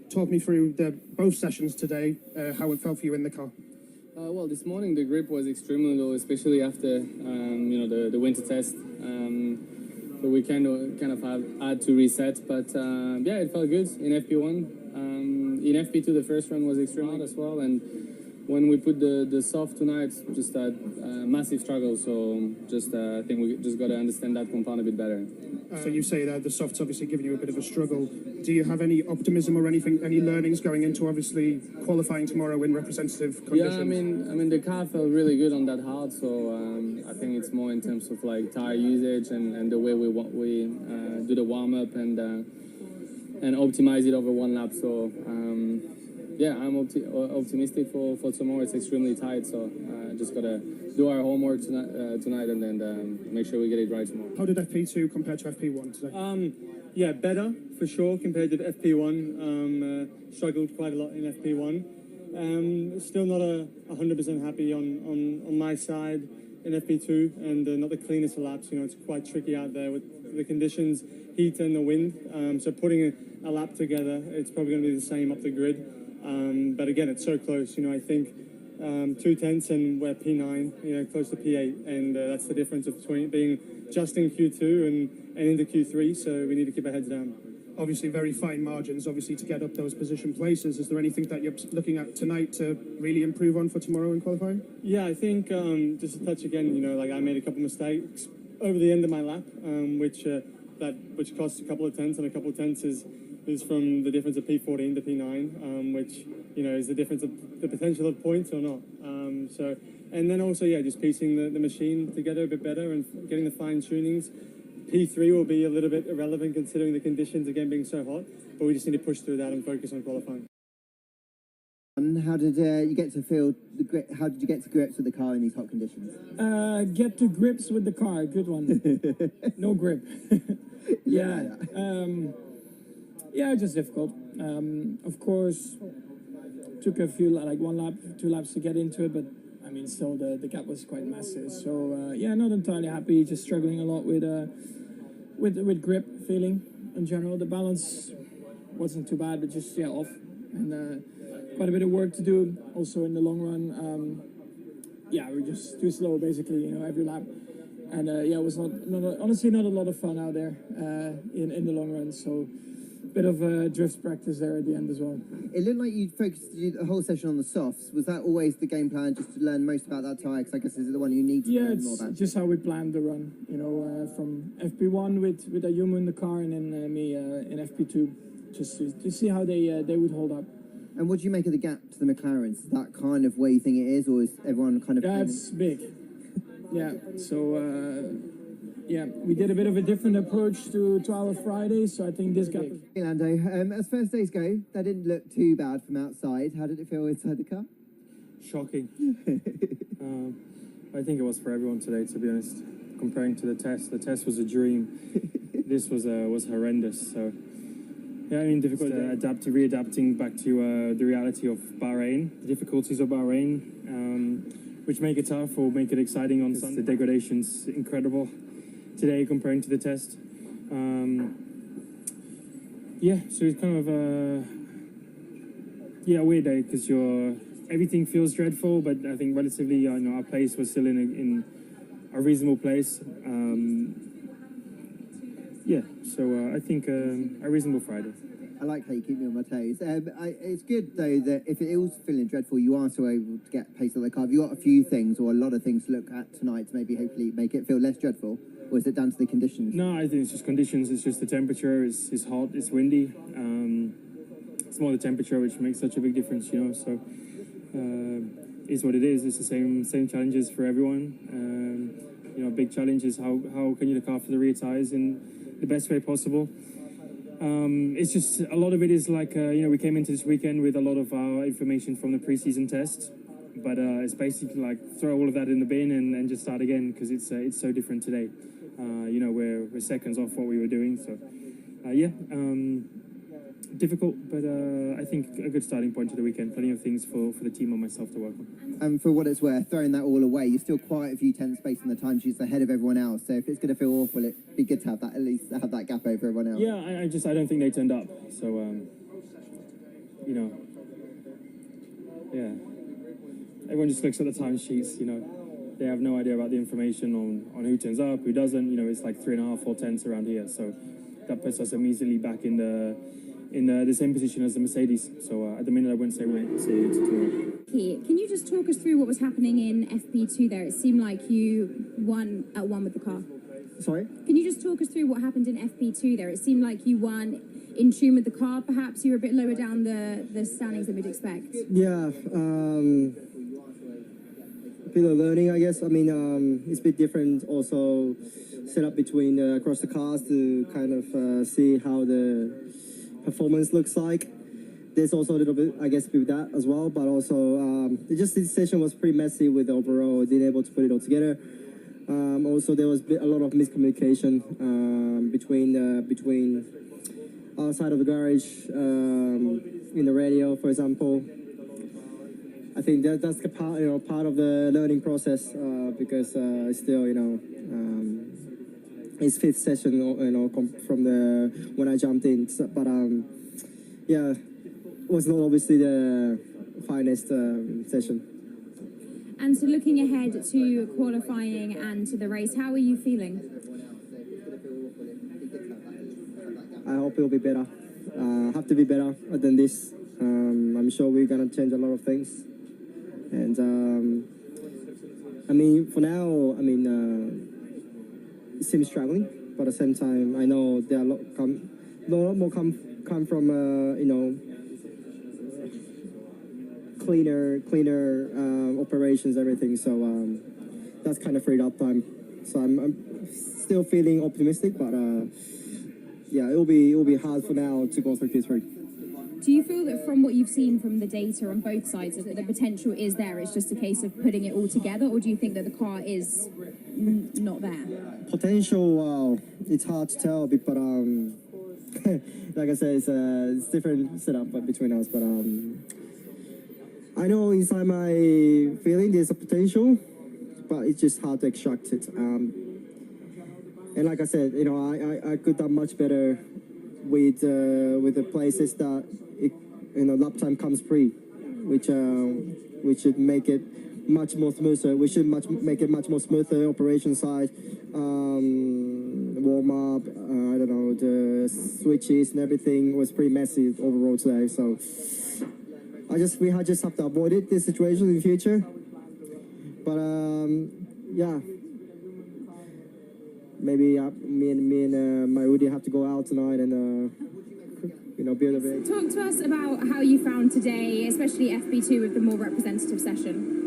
Talk me through both sessions today, how it felt for you in the car. Well, this morning the grip was extremely low, especially after you know, the winter test. So we kind of had to reset, but yeah, it felt good in FP1. In FP2, the first run was extremely hot as well, and when we put the soft tonight, just a massive struggle. So just I think we just got to understand that compound a bit better. So you say that the soft's obviously giving you a bit of a struggle. Do you have any optimism or anything, any learnings going into obviously qualifying tomorrow in representative conditions? Yeah, I mean the car felt really good on that hard, so I think it's more in terms of like tire usage and the way we do the warm up and optimize it over one lap. So yeah, I'm optimistic for tomorrow. It's extremely tight, so just gotta do our homework tonight and then make sure we get it right tomorrow. How did FP2 compare to FP1 today? Yeah, better for sure compared to the FP1. Struggled quite a lot in FP1. Still not 100% happy on my side in FP2, and not the cleanest of laps. You know, it's quite tricky out there with the conditions, heat and the wind. So putting a lap together, it's probably going to be the same up the grid. But again, it's so close. You know, I think 2/10 and we're P9, you know, close to P8, and that's the difference between being just in Q2 and into Q3. So we need to keep our heads down. Obviously, very fine margins, obviously, to get up those position places. Is there anything that you're looking at tonight to really improve on for tomorrow in qualifying? Yeah, I think just to touch again, you know, like I made a couple mistakes over the end of my lap, which cost a couple of tenths, and a couple of tenths is from the difference of P14 to P9, which, you know, is the difference of the potential of points or not. So, and then also, yeah, just piecing the machine together a bit better and getting the fine tunings. P3 will be a little bit irrelevant considering the conditions again being so hot, but we just need to push through that and focus on qualifying. And how did you get to feel the grip? How did you get to grips with the car in these hot conditions? Get to grips with the car. Good one. No grip. Yeah. Yeah, just difficult. Of course, took a few, like 1 lap, 2 laps to get into it, but I mean, still the gap was quite massive. So yeah, not entirely happy. Just struggling a lot with grip feeling in general. The balance wasn't too bad, but just off, and quite a bit of work to do. Also in the long run, yeah, we're just too slow basically. You know, every lap. And yeah, it was honestly not a lot of fun out there in the long run. So bit of drift practice there at the end as well. It looked like you focused the whole session on the softs. Was that always the game plan, just to learn most about that tyre? Because I guess this is the one you need to learn more about. Yeah, it's just how we planned the run. You know, from FP1 with Ayumu in the car, and then me in FP2, just to see how they would hold up. And what do you make of the gap to the McLarens? Is that kind of where you think it is, or is everyone kind of... Yeah, it's big. Yeah, so yeah, we did a bit of a different approach to our Friday, so I think this gap... Hey, Lando, as first days go, that didn't look too bad from outside. How did it feel inside the car? Shocking. I think it was for everyone today, to be honest. Comparing to the test was a dream. This was horrendous. So yeah, I mean, difficult readapting back to the reality of Bahrain, the difficulties of Bahrain, which make it tough or make it exciting on Sunday. The degradation's incredible today comparing to the test. Yeah, so it's kind of a weird day because everything feels dreadful, but I think relatively, our place was still in a reasonable place. Yeah, so I think a reasonable Friday. I like how you keep me on my toes. It's good, though, that if it is feeling dreadful, you are still able to get pace on the car. Have you got a few things or a lot of things to look at tonight to maybe hopefully make it feel less dreadful? Or is it down to the conditions? No, I think it's just conditions. It's just the temperature. It's hot. It's windy. It's more the temperature which makes such a big difference, So it's what it is. It's the same challenges for everyone. Big challenge is how can you look after the rear tires in the best way possible. It's just a lot of it is like we came into this weekend with a lot of our information from the preseason test, but it's basically like throw all of that in the bin and just start again because it's so different today. We're seconds off what we were doing, so difficult, but I think a good starting point to the weekend. Plenty of things for the team and myself to work on. And for what it's worth, throwing that all away, you're still quite a few tenths based on the timesheets ahead of everyone else. So if it's going to feel awful, it'd be good to have that, at least have that gap over everyone else. Yeah, I don't think they turned up. So yeah, everyone just looks at the timesheets. They have no idea about the information on who turns up, who doesn't. It's like 3.5, 4 tenths around here. So that puts us immediately back in in the same position as the Mercedes. So at the minute, I wouldn't say we're to tomorrow. Pete, can you just talk us through what was happening in FP2 there? It seemed like you won at one with the car. Sorry? Can you just talk us through what happened in FP2 there? It seemed like you won in tune with the car, perhaps. You were a bit lower down the standings than we'd expect. Yeah, a bit of learning, I guess. I mean, it's a bit different also set up between across the cars to kind of see how the performance looks like. There's also a little bit, I guess, with that as well, but also just this session was pretty messy with the overall, didn't able to put it all together. Also, there was a lot of miscommunication between outside of the garage, in the radio, for example. I think that's the part of the learning process because still, it's fifth session, from when I jumped in. So, but yeah, it was not obviously the finest session. And so looking ahead to qualifying and to the race, how are you feeling? I hope it'll be better. Have to be better than this. I'm sure we're gonna change a lot of things. And I mean, for now, I mean, it seems struggling, but at the same time, I know there are a lot more come from cleaner operations, everything. So that's kind of freed up time. So I'm still feeling optimistic, but yeah, it'll be hard for now to go through Q3. Do you feel that from what you've seen from the data on both sides, that the potential is there? It's just a case of putting it all together, or do you think that the car is not there? Potential, it's hard to tell, but like I said, it's different setup between us. But I know inside my feeling there's a potential, but it's just hard to extract it. And like I said, I could have much better with the places that lap time comes pre, which should make it much more smoother. We should make it much more smoother operation side, warm up. I don't know, the switches and everything was pretty messy overall today. So we just have to avoid this situation in the future. But yeah. Maybe me and my Rudy have to go out tonight and build a bit. Talk to us about how you found today, especially FP2 with the more representative session.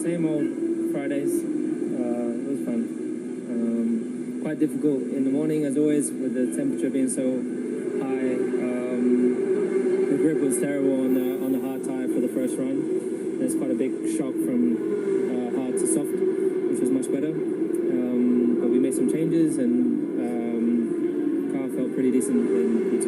Same old Fridays. It was fun. Quite difficult in the morning as always with the temperature being so high. The grip was terrible on the hard tire for the first run. There's quite a big shock from hard to soft, which was much better. But we made some changes and car felt pretty decent in P2.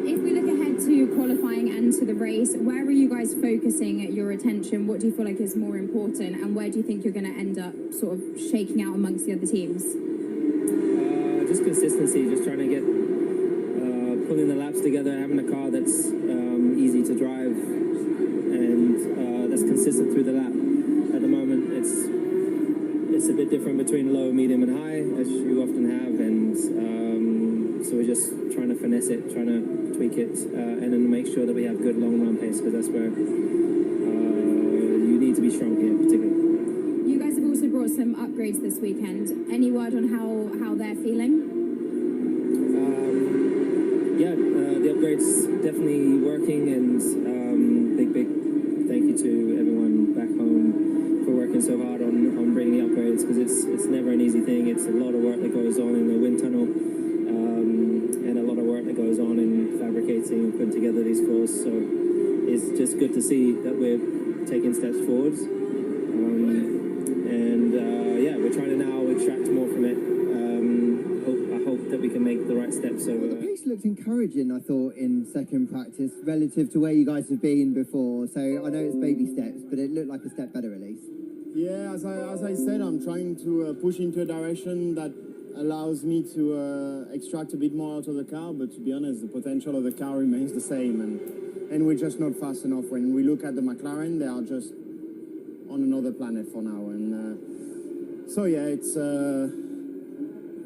If we look ahead to qualifying and to the race, where are you guys focusing your attention? What do you feel like is more important, and where do you think you're going to end up sort of shaking out amongst the other teams? Just consistency, just trying to get pulling the laps together, having a car that's easy to drive and that's consistent through the lap. At the moment, it's a bit different between low, medium and high, as you often have, and so we're just trying to finesse it, trying to tweak it, and then make sure that we have good long run pace, because that's where you need to be strong here particularly. You guys have also brought some upgrades this weekend. Any word on how they're feeling? Yeah, the upgrade's definitely working, and big thank you to everyone back home for working so hard on bringing the upgrades, because it's never an easy thing. It's a lot of work that goes on in the wind tunnel, and a lot of work that goes on in fabricating and putting together these cores. So it's just good to see that we're taking steps forwards, and yeah, we're trying to now extract more from it. I hope that we can make the right steps. So the pace looked encouraging, I thought, in second practice relative to where you guys have been before. So I know it's baby steps, but it looked like a step better at least. Yeah, as I said, I'm trying to push into a direction that allows me to extract a bit more out of the car, but to be honest, the potential of the car remains the same, and we're just not fast enough. When we look at the McLaren, they are just on another planet for now, and so yeah, it's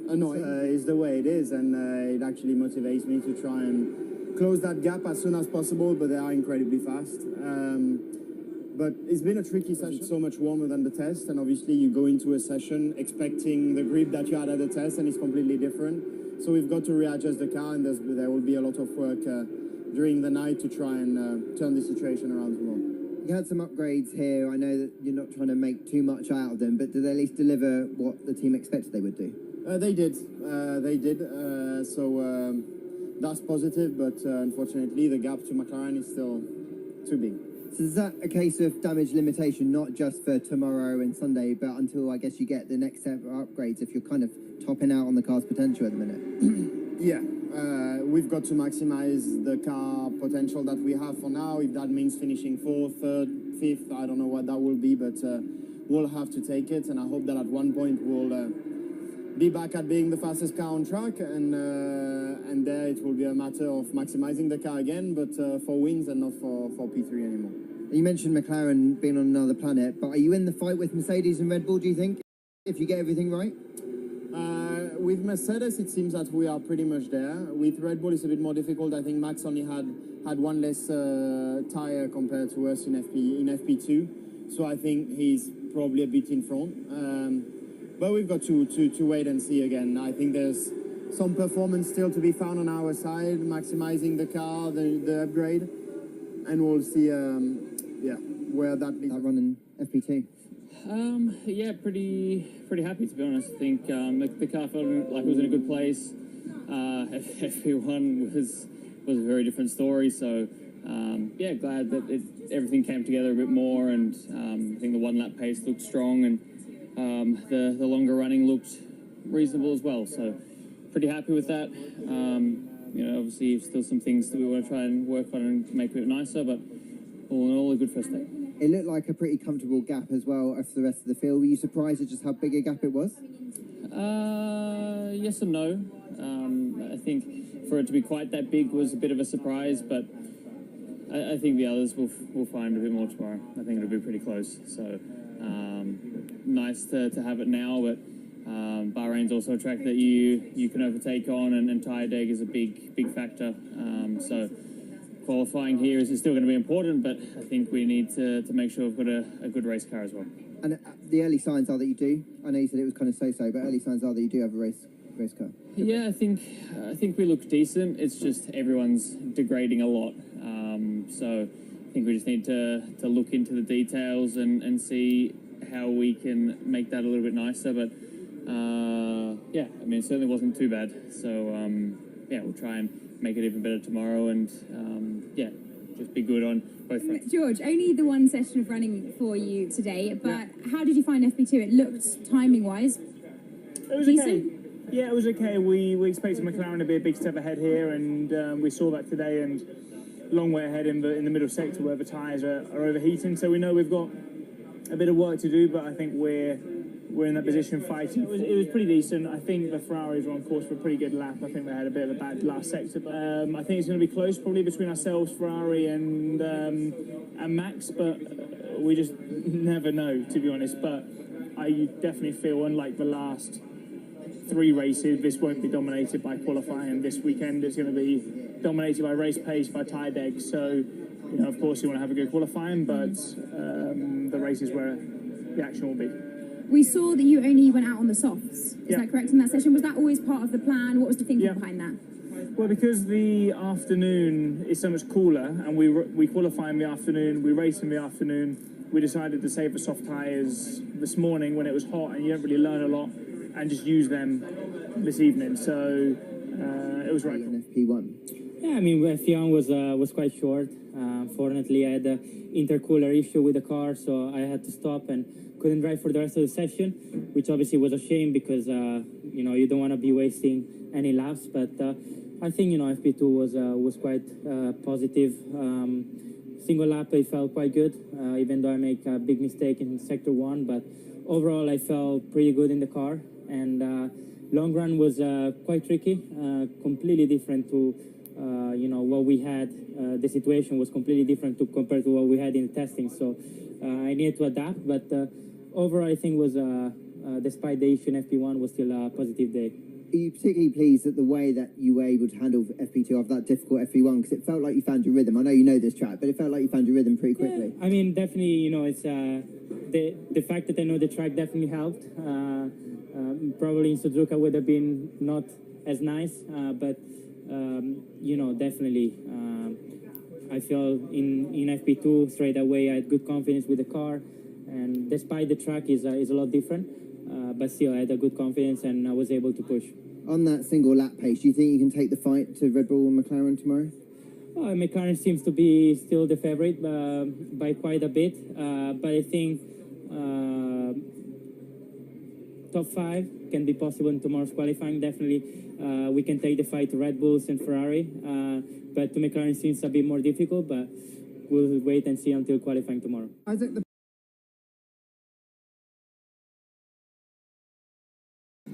annoying. It's the way it is, and it actually motivates me to try and close that gap as soon as possible, but they are incredibly fast. But it's been a tricky session, so much warmer than the test, and obviously you go into a session expecting the grip that you had at the test, and it's completely different. So we've got to readjust the car, and there will be a lot of work during the night to try and turn the situation around some more. You had some upgrades here. I know that you're not trying to make too much out of them, but did they at least deliver what the team expected they would do? They did. So that's positive, but unfortunately the gap to McLaren is still too big. So is that a case of damage limitation, not just for tomorrow and Sunday, but until I guess you get the next set of upgrades, if you're kind of topping out on the car's potential at the minute? Yeah, we've got to maximize the car potential that we have for now. If that means finishing 4th, 3rd, 5th, I don't know what that will be, but we'll have to take it, and I hope that at one point we'll be back at being the fastest car on track, and there it will be a matter of maximizing the car again, but for wins and not for P3 anymore. You mentioned McLaren being on another planet, but are you in the fight with Mercedes and Red Bull, do you think, if you get everything right? With Mercedes, it seems that we are pretty much there. With Red Bull, it's a bit more difficult. I think Max only had one less tyre compared to us in FP2, so I think he's probably a bit in front. But we've got to wait and see again. I think there's some performance still to be found on our side, maximizing the car, the upgrade, and we'll see where that leads. That run in FP2? Yeah, pretty happy, to be honest. I think the car felt like it was in a good place. FP1 was a very different story, so yeah, glad that everything came together a bit more, and I think the one lap pace looked strong, and the longer running looked reasonable as well, so pretty happy with that. You know, obviously still some things that we want to try and work on and make it nicer, but all in all, a good first day. It looked like a pretty comfortable gap as well after the rest of the field. Were you surprised at just how big a gap it was? Yes and no. I think for it to be quite that big was a bit of a surprise, but I think the others will find a bit more tomorrow. I think it'll be pretty close. So nice to have it now, but Bahrain's also a track that you can overtake on, and tyre deg is a big factor. So qualifying here is still going to be important, but I think we need to make sure we've got a good race car as well. And the early signs are that you do. I know you said it was kind of so-so, but early signs are that you do have a race car. Yeah, I think we look decent. It's just everyone's degrading a lot. So I think we just need to look into the details and see how we can make that a little bit nicer. But yeah, I mean, it certainly wasn't too bad. So yeah, we'll try and make it even better tomorrow, and yeah, just be good on both fronts. George, only the one session of running for you today, but how did you find FP2? It looked, timing-wise, it was decent? Okay. Yeah, it was okay. We expected McLaren to be a big step ahead here, and we saw that today, and long way ahead in the middle sector where the tyres are overheating, so we know we've got a bit of work to do, but I think we're in that position fighting. It was pretty decent. I think the Ferraris were on course for a pretty good lap. I think they had a bit of a bad last sector, but I think it's going to be close, probably between ourselves, Ferrari, and Max, but we just never know, to be honest. But I definitely feel, unlike the last 3 races, this won't be dominated by qualifying. This weekend it's going to be dominated by race pace, by tyre deg. So, you know, of course you want to have a good qualifying, but the race is where the action will be. We saw that you only went out on the softs. Is that correct in that session? Was that always part of the plan? What was the thinking behind that? Well, because the afternoon is so much cooler, and we qualify in the afternoon, we race in the afternoon, we decided to save the soft tyres this morning when it was hot and you don't really learn a lot, and just use them this evening. So it was right. In FP1. Yeah, I mean, F1 was quite short. Unfortunately, I had an intercooler issue with the car, so I had to stop and couldn't drive for the rest of the session, which obviously was a shame because you know, you don't want to be wasting any laps. But I think, you know, FP2 was quite positive. Single lap I felt quite good, even though I make a big mistake in sector 1. But overall, I felt pretty good in the car, and long run was quite tricky, completely different to you know, what we had. The situation was completely different compared to what we had in the testing. So I needed to adapt, but overall I think was, despite the issue in FP1, was still a positive day. Are you particularly pleased at the way that you were able to handle FP2 after that difficult FP1? Because it felt like you found your rhythm. I know you know this track, but it felt like you found your rhythm pretty quickly. I mean, definitely, you know, it's the fact that I know the track definitely helped. Probably in Suzuka would have been not as nice, but you know, definitely, I feel in FP2 straight away I had good confidence with the car, and despite the track is a lot different, but still I had a good confidence and I was able to push. On that single lap pace, do you think you can take the fight to Red Bull and McLaren tomorrow? McLaren seems to be still the favorite by quite a bit, but I think top 5 can be possible in tomorrow's qualifying. Definitely, we can take the fight to Red Bulls and Ferrari, but to McLaren seems a bit more difficult, but we'll wait and see until qualifying tomorrow. I think the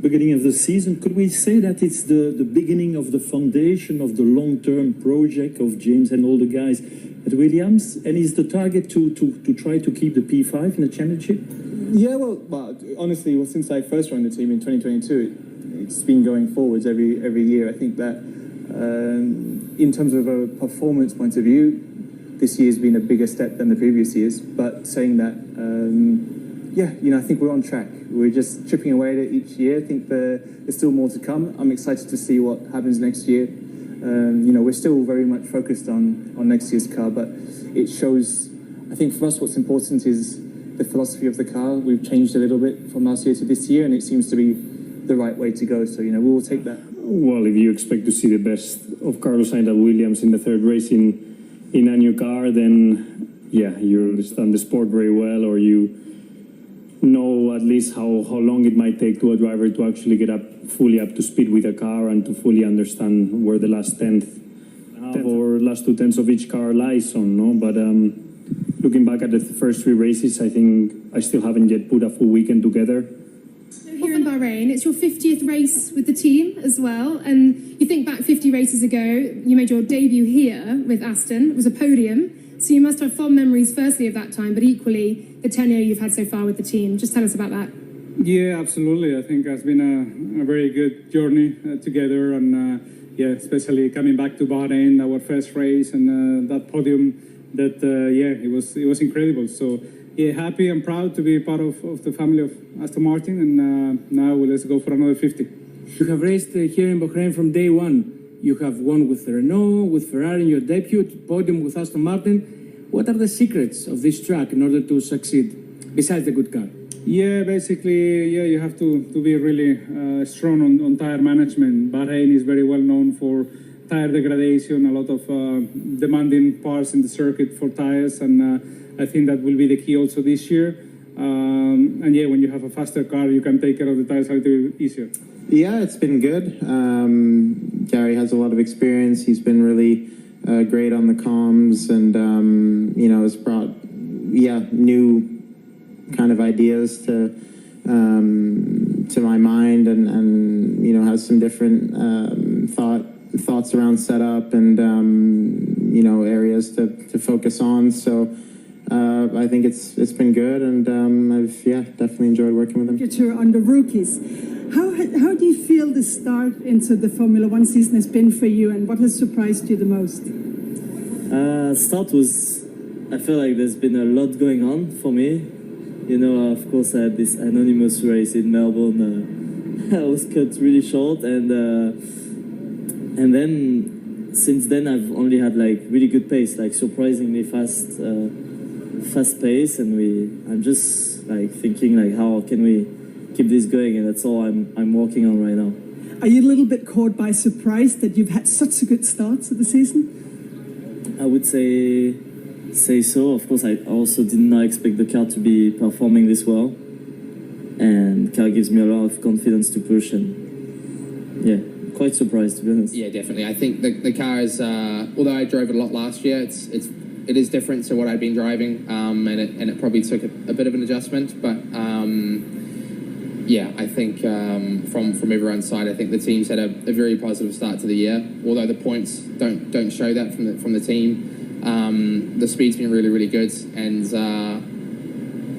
beginning of the season, could we say that it's the beginning of the foundation of the long-term project of James and all the guys at Williams? And is the target to try to keep the P5 in the championship? Yeah, well, honestly, since I first joined the team in 2022, it's been going forwards every year. I think that in terms of a performance point of view, this year's been a bigger step than the previous years. But saying that, yeah, you know, I think we're on track. We're just chipping away at it each year. I think there's still more to come. I'm excited to see what happens next year. You know, we're still very much focused on next year's car, but it shows, I think for us what's important is the philosophy of the car. We've changed a little bit from last year to this year, and it seems to be the right way to go. So, you know, we will take that. Well, if you expect to see the best of Carlos Sainz at Williams in the third race in a new car, then, yeah, you understand the sport very well, or you know at least how long it might take to a driver to actually get fully up to speed with a car and to fully understand where the last tenth or last 2/10 of each car lies on, no? But looking back at the first 3 races, I think I still haven't yet put a full weekend together. Here in Bahrain, it's your 50th race with the team as well, and you think back 50 races ago, you made your debut here with Aston. It was a podium, so you must have fond memories firstly of that time, but equally the tenure you've had so far with the team. Just tell us about that. Yeah, absolutely. I think it's been a very good journey together, and yeah, especially coming back to Bahrain, our first race, and that podium. That yeah, it was incredible. So yeah, happy and proud to be part of the family of Aston Martin, and now let's go for another 50. You have raced here in Bahrain from day one. You have won with Renault, with Ferrari in your debut, podium with Aston Martin. What are the secrets of this track in order to succeed, besides the good car? Yeah, basically, yeah, you have to be really strong on tire management. Bahrain is very well known for tire degradation, a lot of demanding parts in the circuit for tires, and I think that will be the key also this year. And yeah, when you have a faster car, you can take care of the tires a little bit easier. Yeah, it's been good. Gary has a lot of experience. He's been really great on the comms, and you know, has brought new kind of ideas to my mind, and you know, has some different thoughts around setup and you know, areas to focus on. So I think it's been good, and I've definitely enjoyed working with him. You're on the rookies. How do you feel the start into the Formula One season has been for you, and what has surprised you the most? Start was, I feel like there's been a lot going on for me. You know, of course, I had this anonymous race in Melbourne. I was cut really short, and then since then I've only had like really good pace, like surprisingly fast pace, and I'm just like thinking like, how can we keep this going? And that's all I'm working on right now. Are you a little bit caught by surprise that you've had such a good start to the season? I would say so. Of course, I also did not expect the car to be performing this well, and the car gives me a lot of confidence to push, and yeah, quite surprised, to be honest. Yeah, definitely. I think the car is, although I drove it a lot last year, it is different to what I'd been driving, and it probably took a bit of an adjustment, but yeah, I think from everyone's side, I think the team's had a very positive start to the year. Although the points don't show that from the team, the speed's been really, really good, and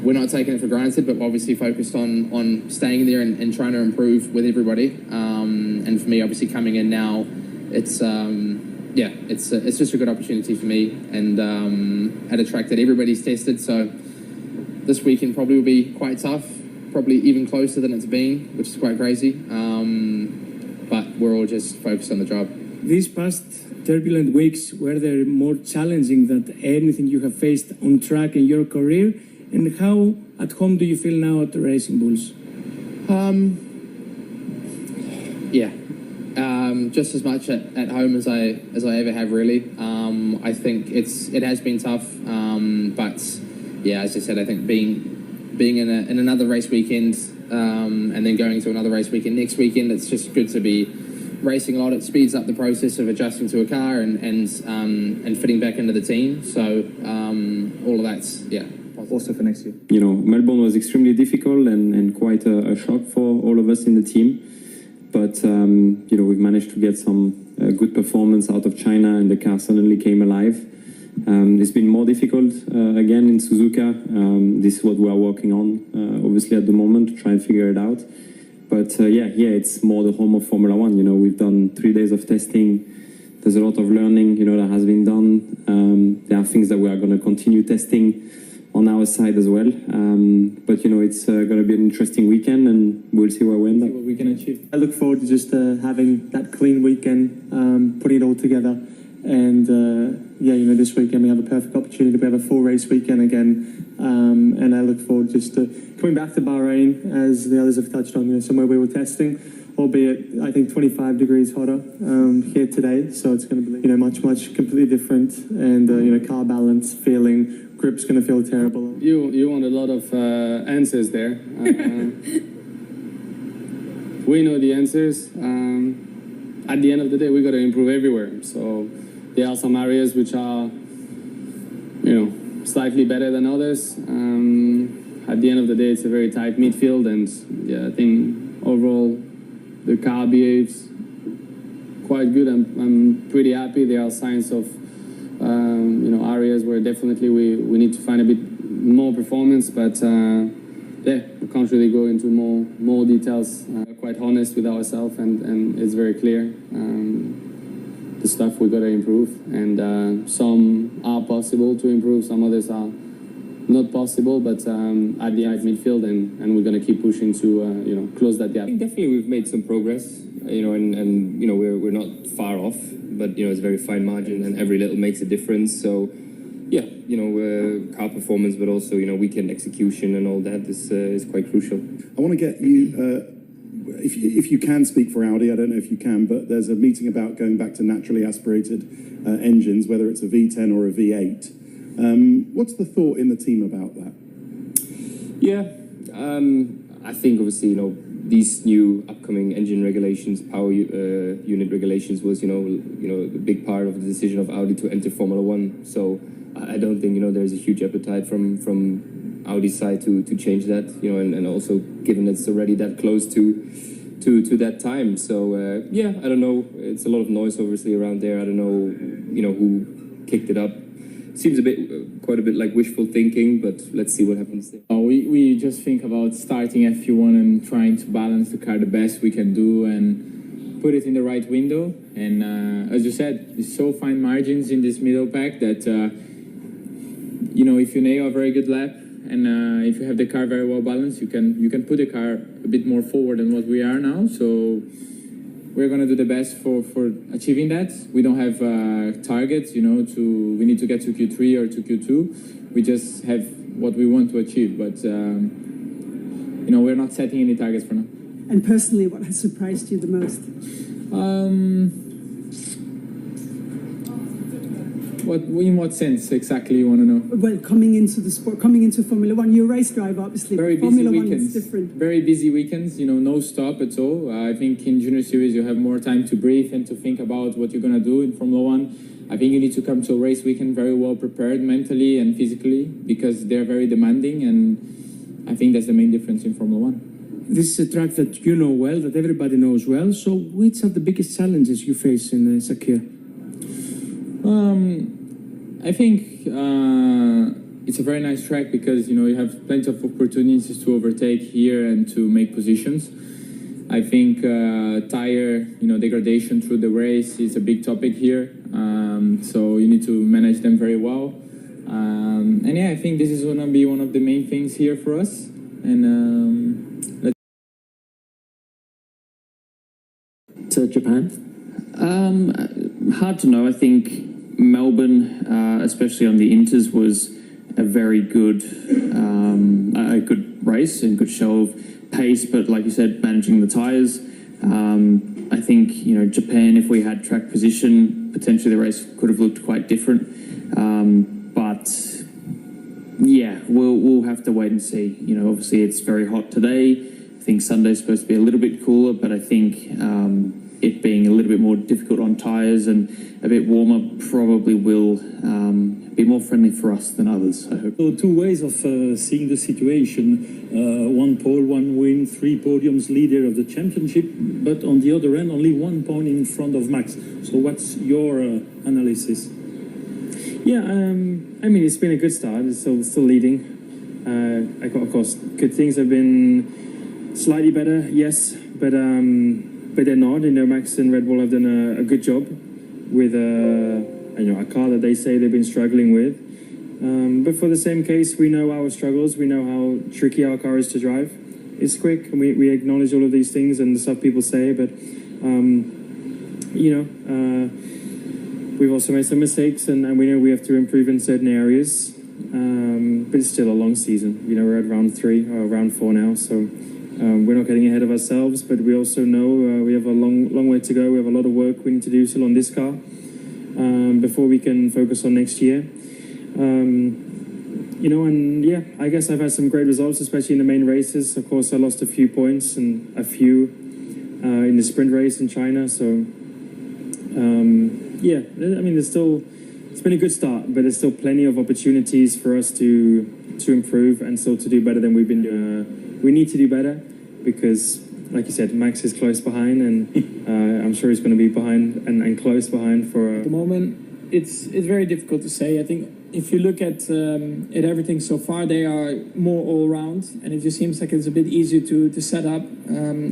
we're not taking it for granted, but obviously focused on staying there and trying to improve with everybody. And for me, obviously coming in now, it's just a good opportunity for me, and at a track that everybody's tested. So this weekend probably will be quite tough, probably even closer than it's been, which is quite crazy. But we're all just focused on the job. These past turbulent weeks, were they more challenging than anything you have faced on track in your career? And how at home do you feel now at the Racing Bulls? Just as much at home as I ever have, really. I think it has been tough, but yeah, as I said, I think being in another race weekend, and then going to another race weekend next weekend, it's just good to be racing a lot. It speeds up the process of adjusting to a car and fitting back into the team. So all of that's also for next year. You know, Melbourne was extremely difficult and quite a shock for all of us in the team. But, you know, we've managed to get some good performance out of China, and the car suddenly came alive. It's been more difficult again in Suzuka. This is what we are working on, obviously, at the moment, to try and figure it out. But yeah, it's more the home of Formula One. You know, we've done 3 days of testing. There's a lot of learning, you know, that has been done. There are things that we are going to continue testing on our side as well. But, you know, it's going to be an interesting weekend, and we'll see where we end up. What we can achieve. I look forward to just having that clean weekend, putting it all together. And yeah, you know, this weekend we have a perfect opportunity. We have a full race weekend again. And I look forward just to coming back to Bahrain, as the others have touched on, you know, somewhere we were testing, albeit I think 25 degrees hotter here today. So it's going to be, you know, much completely different. And, you know, car balance, feeling, grip's going to feel terrible. You want a lot of answers there. We know the answers. At the end of the day, we got to improve everywhere. So there are some areas which are, you know, slightly better than others. At the end of the day, it's a very tight midfield, and yeah, I think overall the car behaves quite good. I'm pretty happy. There are signs of you know, areas where definitely we need to find a bit more performance, but yeah, we can't really go into more details. Quite honest with ourselves, and it's very clear the stuff we got to improve, and some are possible to improve, some others are not possible, but at the end midfield, and we're going to keep pushing to you know, close that gap. I think definitely we've made some progress, you know, and you know, we're not far off, but you know, it's a very fine margin, and every little makes a difference. So yeah, you know, car performance, but also, you know, weekend execution and all that is quite crucial. I want to get you, if you can speak for Audi, I don't know if you can, but there's a meeting about going back to naturally aspirated engines, whether it's a V10 or a V8. What's the thought in the team about that? Yeah, I think obviously, you know, these new upcoming engine regulations, power unit regulations, was you know the big part of the decision of Audi to enter Formula One. So I don't think, you know, there's a huge appetite from Audi's side to change that, you know, and also given it's already that close to that time. So yeah, I don't know. It's a lot of noise obviously around there. I don't know, you know, who kicked it up. Seems quite a bit like wishful thinking, but let's see what happens there. We just think about starting FP1 and trying to balance the car the best we can do and put it in the right window. And as you said, there's so fine margins in this middle pack that, you know, if you nail a very good lap and if you have the car very well balanced, you can put the car a bit more forward than what we are now. So we're going to do the best for achieving that. We don't have targets, you know, we need to get to Q3 or to Q2. We just have what we want to achieve, but, you know, we're not setting any targets for now. And personally, what has surprised you the most? In what sense exactly you want to know? Well, coming into the sport, coming into Formula One, you're a race driver, obviously. Very busy Formula weekends. One is different. Very busy weekends, you know, no stop at all. I think in Junior Series you have more time to breathe and to think about what you're going to do. In Formula One, I think you need to come to a race weekend very well prepared mentally and physically, because they're very demanding, and I think that's the main difference in Formula One. This is a track that you know well, that everybody knows well. So which are the biggest challenges you face in Sakir? I think it's a very nice track because, you know, you have plenty of opportunities to overtake here and to make positions. I think tire, you know, degradation through the race is a big topic here. So you need to manage them very well. And yeah, I think this is going to be one of the main things here for us. And to Japan? Hard to know. I think Melbourne, especially on the Inters, was a very good, a good race and good show of pace. But like you said, managing the tyres. I think, you know, Japan, if we had track position, potentially the race could have looked quite different. But yeah, we'll have to wait and see. You know, obviously it's very hot today. I think Sunday's supposed to be a little bit cooler, but I think it being a little bit more difficult on tyres and a bit warmer probably will be more friendly for us than others, I hope. So two ways of seeing the situation. One pole, one win, 3 podiums, leader of the championship, but on the other end, only 1 point in front of Max. So what's your analysis? Yeah, I mean, it's been a good start. It's still leading. Of course, good things have been slightly better, yes, but they're not. You know, Max and Red Bull have done a good job with you know, a car that they say they've been struggling with. But for the same case, we know our struggles. We know how tricky our car is to drive. It's quick, and we acknowledge all of these things and the stuff people say. But you know, we've also made some mistakes, and we know we have to improve in certain areas. But it's still a long season. You know, we're at round 3 or round 4 now, so we're not getting ahead of ourselves. But we also know we have a long way to go. We have a lot of work we need to do still on this car before we can focus on next year. You know, and yeah, I guess I've had some great results, especially in the main races. Of course, I lost a few points and a few in the sprint race in China. So yeah, I mean, it's been a good start, but there's still plenty of opportunities for us to improve and still to do better than we've been doing. We need to do better because, like you said, Max is close behind, and I'm sure he's going to be behind and close behind for. At the moment, it's very difficult to say. I think if you look at everything so far, they are more all round, and it just seems like it's a bit easier to set up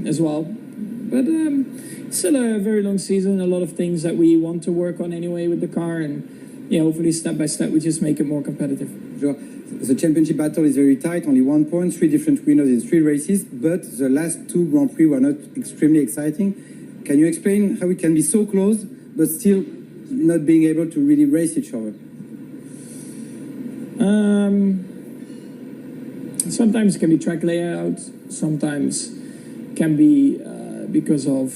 as well. But still a very long season, a lot of things that we want to work on anyway with the car, and yeah, hopefully step by step we just make it more competitive. Sure. The championship battle is very tight, only 1 point, 3 different winners in 3 races, but the last 2 Grand Prix were not extremely exciting. Can you explain how we can be so close, but still not being able to really race each other? Sometimes it can be track layout, sometimes can be because of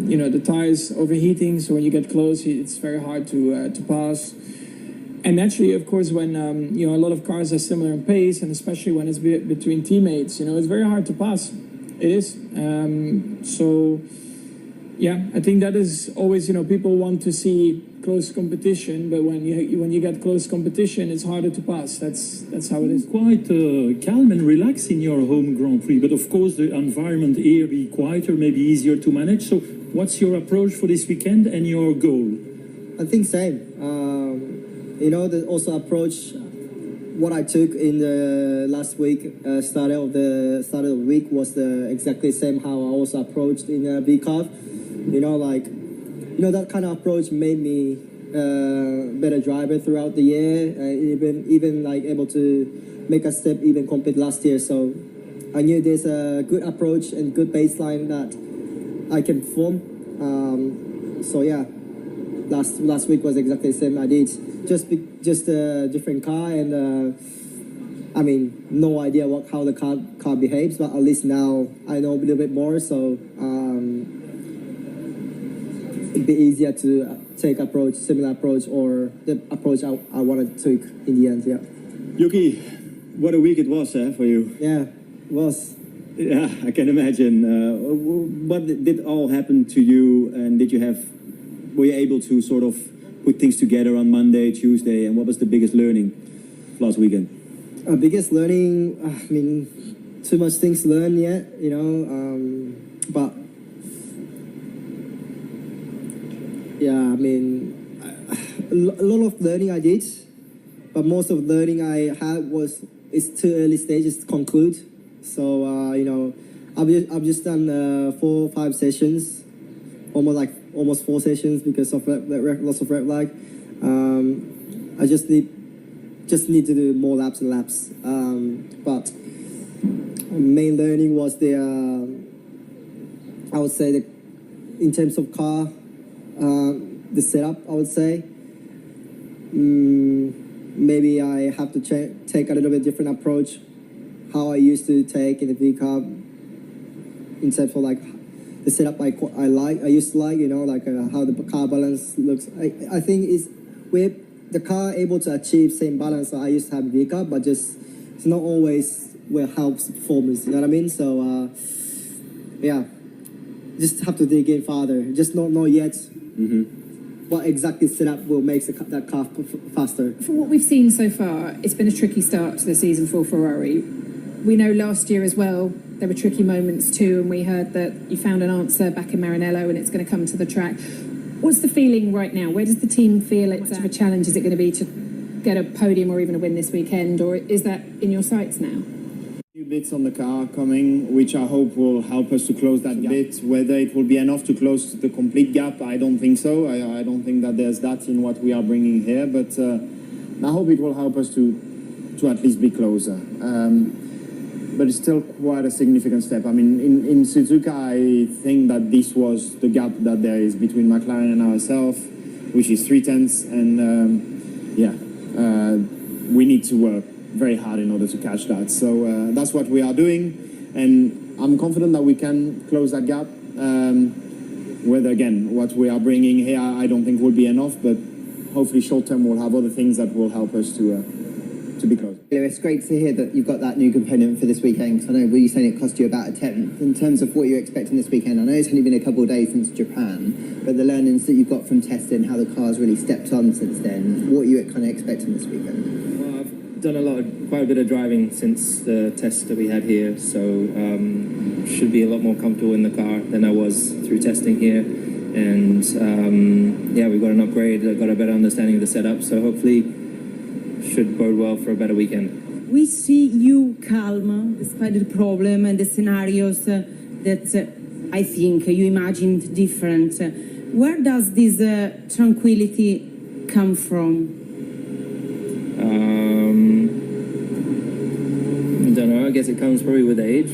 you know, the tires overheating, so when you get close it's very hard to pass. And naturally, of course, when you know, a lot of cars are similar in pace, and especially when it's between teammates, you know, it's very hard to pass. It is. So yeah, I think that is always, you know, people want to see close competition, but when you get close competition, it's harder to pass. That's how it is. Quite calm and relaxed in your home Grand Prix, but of course the environment here be quieter, maybe easier to manage. So what's your approach for this weekend and your goal? I think same. You know, the also approach what I took in the last week, start of the week was exactly the same how I also approached in VCAF. You know, like, you know, that kind of approach made me better driver throughout the year, even like able to make a step even compared last year. So I knew there's a good approach and good baseline that I can perform. So yeah, last week was exactly the same. I did just a different car, and I mean, no idea how the car behaves, but at least now I know a little bit more. So it'd be easier to take similar approach, or the approach I wanted to take in the end. Yeah. Yuki, what a week it was for you. Yeah, it was. Yeah, I can imagine. What did all happen to you, and were you able to sort of put things together on Monday, Tuesday, and what was the biggest learning last weekend? Biggest learning, I mean, too much things to learn yet, you know, but yeah, I mean, a lot of learning I did, but most of the learning I had it's too early stages to conclude. So you know, I've just done 4 or 5 sessions, almost 4 sessions because of lots of red flag. I just need to do more laps and laps. But main learning was I would say in terms of car, the setup. I would say maybe I have to take a little bit different approach, how I used to take in the V car, in terms of like the setup I used to like, you know, like how the car balance looks. I think with the car able to achieve same balance that I used to have in V car, but just it's not always where helps performance. You know what I mean? So yeah, just have to dig in farther. Just not know yet what exactly setup will make that car faster. From what we've seen so far, it's been a tricky start to the season for Ferrari. We know last year as well there were tricky moments too, and we heard that you found an answer back in Maranello and it's going to come to the track. What's the feeling right now? Where does the team feel it's a challenge is it going to be to get a podium or even a win this weekend, or is that in your sights now? Few bits on the car coming, which I hope will help us to close that bit. Whether it will be enough to close the complete gap, I don't think so. I don't think that there's that in what we are bringing here, but I hope it will help us to at least be closer. But it's still quite a significant step. I mean, in Suzuka, I think that this was the gap that there is between McLaren and ourselves, which is 0.3, and we need to work very hard in order to catch that. So that's what we are doing, and I'm confident that we can close that gap. Whether, again, what we are bringing here, I don't think will be enough, but hopefully short term we'll have other things that will help us to be close. It's great to hear that you've got that new component for this weekend, because I know, were you saying it cost you about a 10th? In terms of what you're expecting this weekend, I know it's only been a couple of days since Japan, but the learnings that you've got from testing, how the car's really stepped on since then, what are you kind of expecting this weekend? Well, I've done quite a bit of driving since the test that we had here, so should be a lot more comfortable in the car than I was through testing here. And yeah, we've got an upgrade, got a better understanding of the setup, so hopefully should bode well for a better weekend. We see you calm despite the problem and the scenarios that I think you imagined different. Where does this tranquility come from? I don't know, I guess it comes probably with age.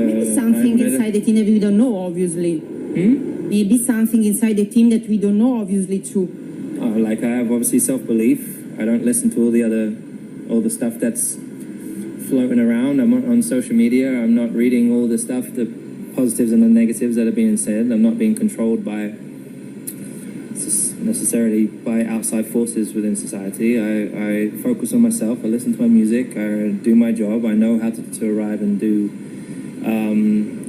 Maybe something inside the team that we don't know, obviously. Maybe something inside the team that we don't know, obviously, too. Oh, like I have obviously self-belief. I don't listen to all the stuff that's floating around. I'm on social media. I'm not reading all the stuff, the positives and the negatives that are being said. I'm not being controlled by necessarily by outside forces within society. I focus on myself. I listen to my music. I do my job. I know how to arrive and do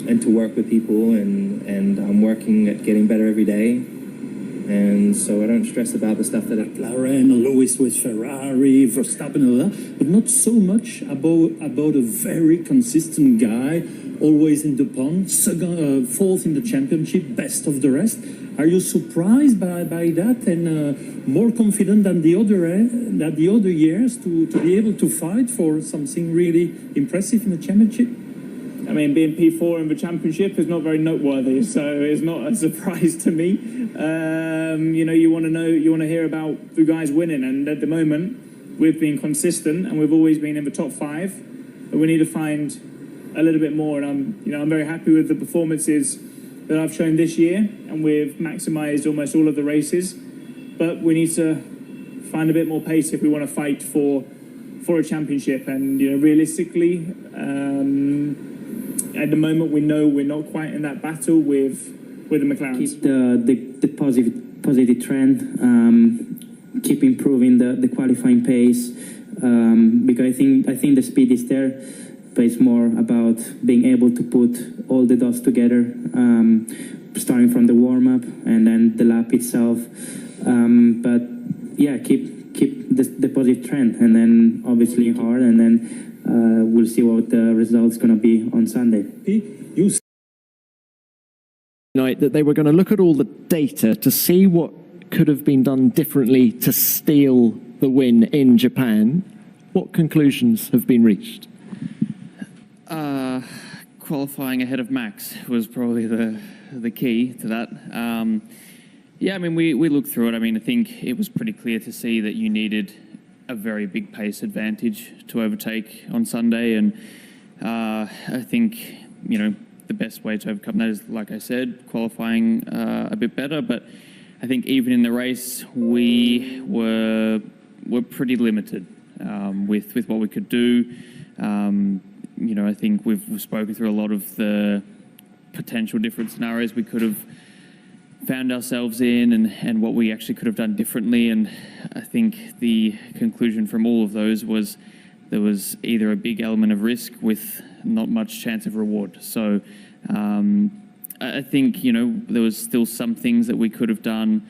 and to work with people, and I'm working at getting better every day, and so I don't stress about the stuff that McLaren, Lewis with Ferrari, Verstappen, all that, but not so much about a very consistent guy, always in the pond, fourth in the championship, best of the rest. Are you surprised by that, and more confident than the other years to be able to fight for something really impressive in the championship? I mean, being P4 in the championship is not very noteworthy, so it's not a surprise to me. You know, you want to hear about the guys winning, and at the moment, we've been consistent and we've always been in the top 5. But we need to find a little bit more, and I'm very happy with the performances that I've shown this year, and we've maximised almost all of the races. But we need to find a bit more pace if we want to fight for a championship, and realistically. At the moment, we know we're not quite in that battle with the McLarens. Keep the positive trend. Keep improving the qualifying pace, because I think the speed is there, but it's more about being able to put all the dots together, starting from the warm up and then the lap itself. But yeah, keep the positive trend, and then obviously hard, and then. We'll see what the result's going to be on Sunday. That they were going to look at all the data to see what could have been done differently to steal the win in Japan. What conclusions have been reached? Qualifying ahead of Max was probably the key to that. Yeah, I mean, we looked through it. I mean, I think it was pretty clear to see that you needed a very big pace advantage to overtake on Sunday, and I think, you know, the best way to overcome that is, like I said, qualifying a bit better. But I think even in the race, we were pretty limited with what we could do. You know, I think we've spoken through a lot of the potential different scenarios we could have found ourselves in, and what we actually could have done differently. And I think the conclusion from all of those was there was either a big element of risk with not much chance of reward. So I think, you know, there was still some things that we could have done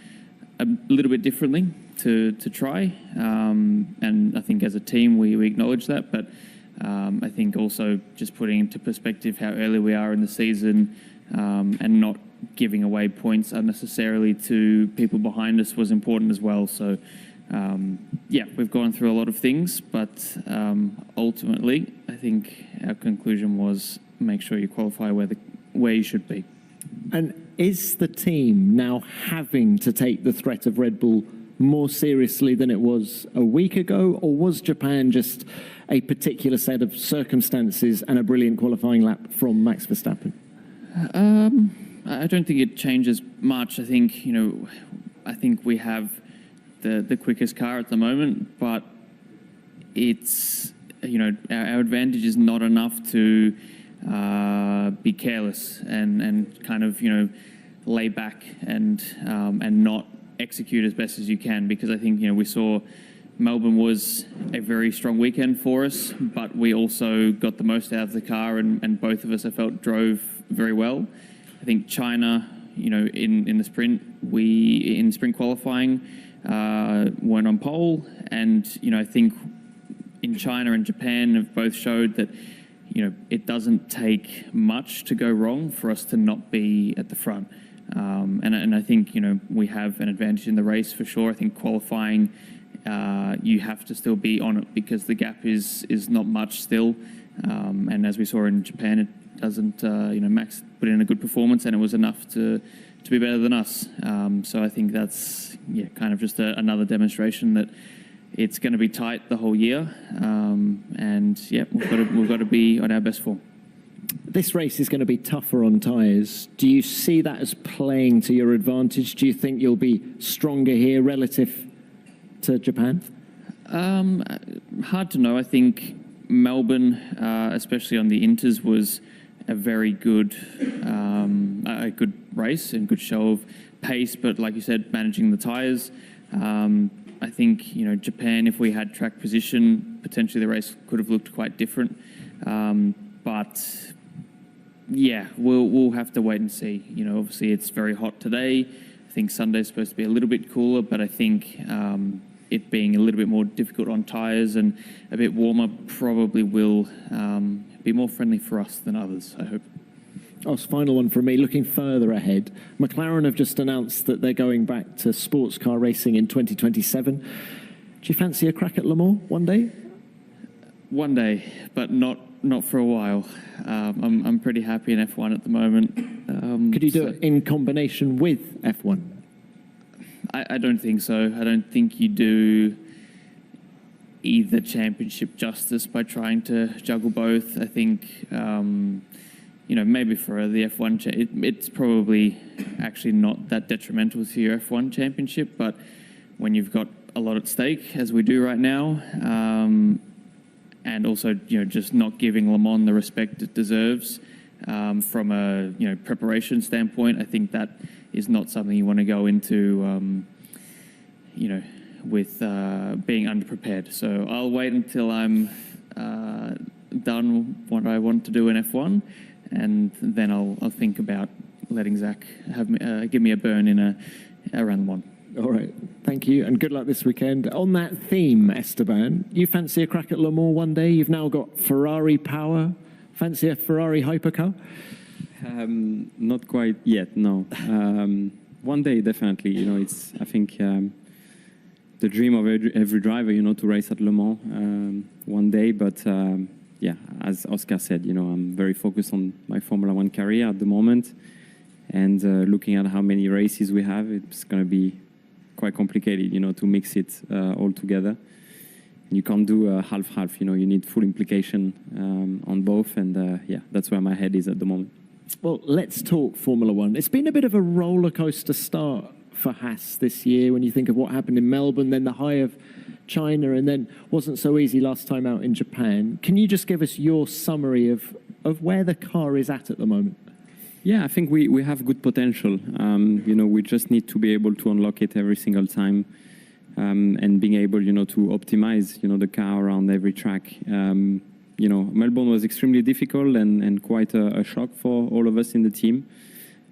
a little bit differently to try. And I think as a team, we acknowledge that. But I think also just putting into perspective how early we are in the season, and not giving away points unnecessarily to people behind us was important as well. So yeah, we've gone through a lot of things, but ultimately I think our conclusion was make sure you qualify where you should be. And is the team now having to take the threat of Red Bull more seriously than it was a week ago, or was Japan just a particular set of circumstances and a brilliant qualifying lap from Max Verstappen? I don't think it changes much. I think, you know, I think we have the quickest car at the moment, but it's, you know, our advantage is not enough to be careless and kind of, you know, lay back and not execute as best as you can, because I think, you know, we saw Melbourne was a very strong weekend for us, but we also got the most out of the car, and both of us, I felt, drove very well. I think China, you know, in the sprint, in sprint qualifying, weren't on pole, and, you know, I think in China and Japan have both showed that, you know, it doesn't take much to go wrong for us to not be at the front. And I think, you know, we have an advantage in the race for sure. I think qualifying, you have to still be on it because the gap is not much still. And as we saw in Japan, it doesn't, you know, Max put in a good performance and it was enough to be better than us. So I think that's, yeah, kind of just another demonstration that it's going to be tight the whole year. And yeah, we've got to be on our best form. This race is going to be tougher on tyres. Do you see that as playing to your advantage? Do you think you'll be stronger here relative to Japan? Hard to know. I think Melbourne, especially on the Inters, was a very good race and good show of pace, but like you said, managing the tyres. I think, you know, Japan, if we had track position, potentially the race could have looked quite different. But yeah, we'll have to wait and see. You know, obviously it's very hot today. I think Sunday's supposed to be a little bit cooler, but I think it being a little bit more difficult on tyres and a bit warmer probably will be more friendly for us than others, I hope. Oh, final one from me. Looking further ahead, McLaren have just announced that they're going back to sports car racing in 2027. Do you fancy a crack at Le Mans one day? One day, but not for a while. I'm pretty happy in F1 at the moment. Could you do it in combination with F1? I don't think so. I don't think you do either championship justice by trying to juggle both. I think, you know, maybe for the F1, it's probably actually not that detrimental to your F1 championship, but when you've got a lot at stake, as we do right now, and also, you know, just not giving Le Mans the respect it deserves from a, you know, preparation standpoint, I think that is not something you want to go into, you know, with being underprepared. So I'll wait until I'm done what I want to do in F1, and then I'll think about letting Zach give me a burn in around one. All right. Thank you, and good luck this weekend. On that theme, Esteban, you fancy a crack at Le Mans one day? You've now got Ferrari power. Fancy a Ferrari hypercar? Not quite yet, no. One day, definitely. You know, it's, I think, the dream of every driver, you know, to race at Le Mans one day. But yeah, as Oscar said, you know, I'm very focused on my Formula One career at the moment. And looking at how many races we have, it's going to be quite complicated, you know, to mix it all together. You can't do half-half, you know, you need full implication on both. And yeah, that's where my head is at the moment. Well, let's talk Formula One. It's been a bit of a roller coaster start for Haas this year when you think of what happened in Melbourne, then the high of China, and then wasn't so easy last time out in Japan. Can you just give us your summary of where the car is at the moment? Yeah, I think we have good potential. You know, we just need to be able to unlock it every single time, and being able, you know, to optimize, you know, the car around every track. You know, Melbourne was extremely difficult and quite a shock for all of us in the team.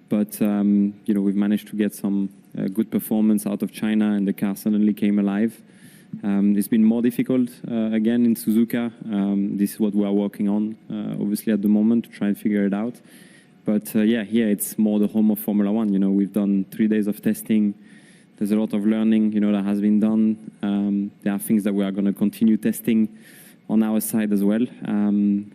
But, you know, we've managed to get some good performance out of China, and the car suddenly came alive. It's been more difficult, again, in Suzuka. This is what we are working on, obviously, at the moment, to try and figure it out. But, yeah, here it's more the home of Formula One. You know, we've done 3 days of testing. There's a lot of learning, you know, that has been done. There are things that we are going to continue testing on our side as well.